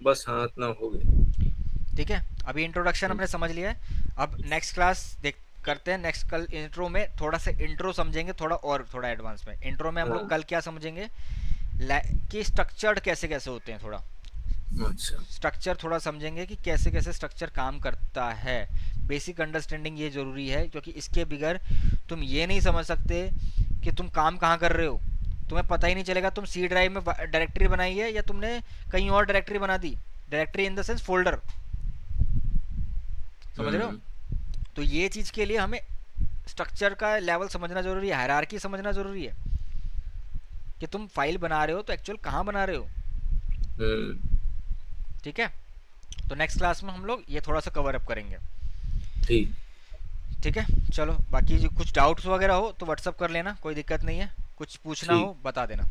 बस। हाँ, इतना हो गया। ठीक है, अभी इंट्रोडक्शन हमने समझ लिया है। अब नेक्स्ट क्लास देख करते हैं। नेक्स्ट कल इंट्रो में थोड़ा सा इंट्रो समझेंगे, थोड़ा एडवांस में। इंट्रो में हम लोग कल क्या समझेंगे कि स्ट्रक्चर्ड कैसे कैसे होते हैं, थोड़ा स्ट्रक्चर थोड़ा समझेंगे कि कैसे कैसे स्ट्रक्चर काम करता है। बेसिक अंडरस्टैंडिंग ये ज़रूरी है, क्योंकि इसके बगैर तुम ये नहीं समझ सकते कि तुम काम कहाँ कर रहे हो। तुम्हें पता ही नहीं चलेगा तुम सी ड्राइव में डायरेक्टरी बनाई है या तुमने कहीं और डायरेक्टरी बना दी। Directory in the sense folder, समझ रहे हो। तो ये चीज़ के लिए हमें स्ट्रक्चर का लेवल समझना ज़रूरी है, हायरार्की समझना ज़रूरी है कि तुम फाइल बना रहे हो तो एक्चुअल कहाँ बना रहे हो। ठीक है, तो नेक्स्ट क्लास में हम लोग ये थोड़ा सा कवर अप करेंगे। ठीक ठीक है, चलो बाकी जो कुछ डाउट्स वगैरह हो तो व्हाट्सअप कर लेना, कोई दिक्कत नहीं है। कुछ पूछना ठीक हो बता देना।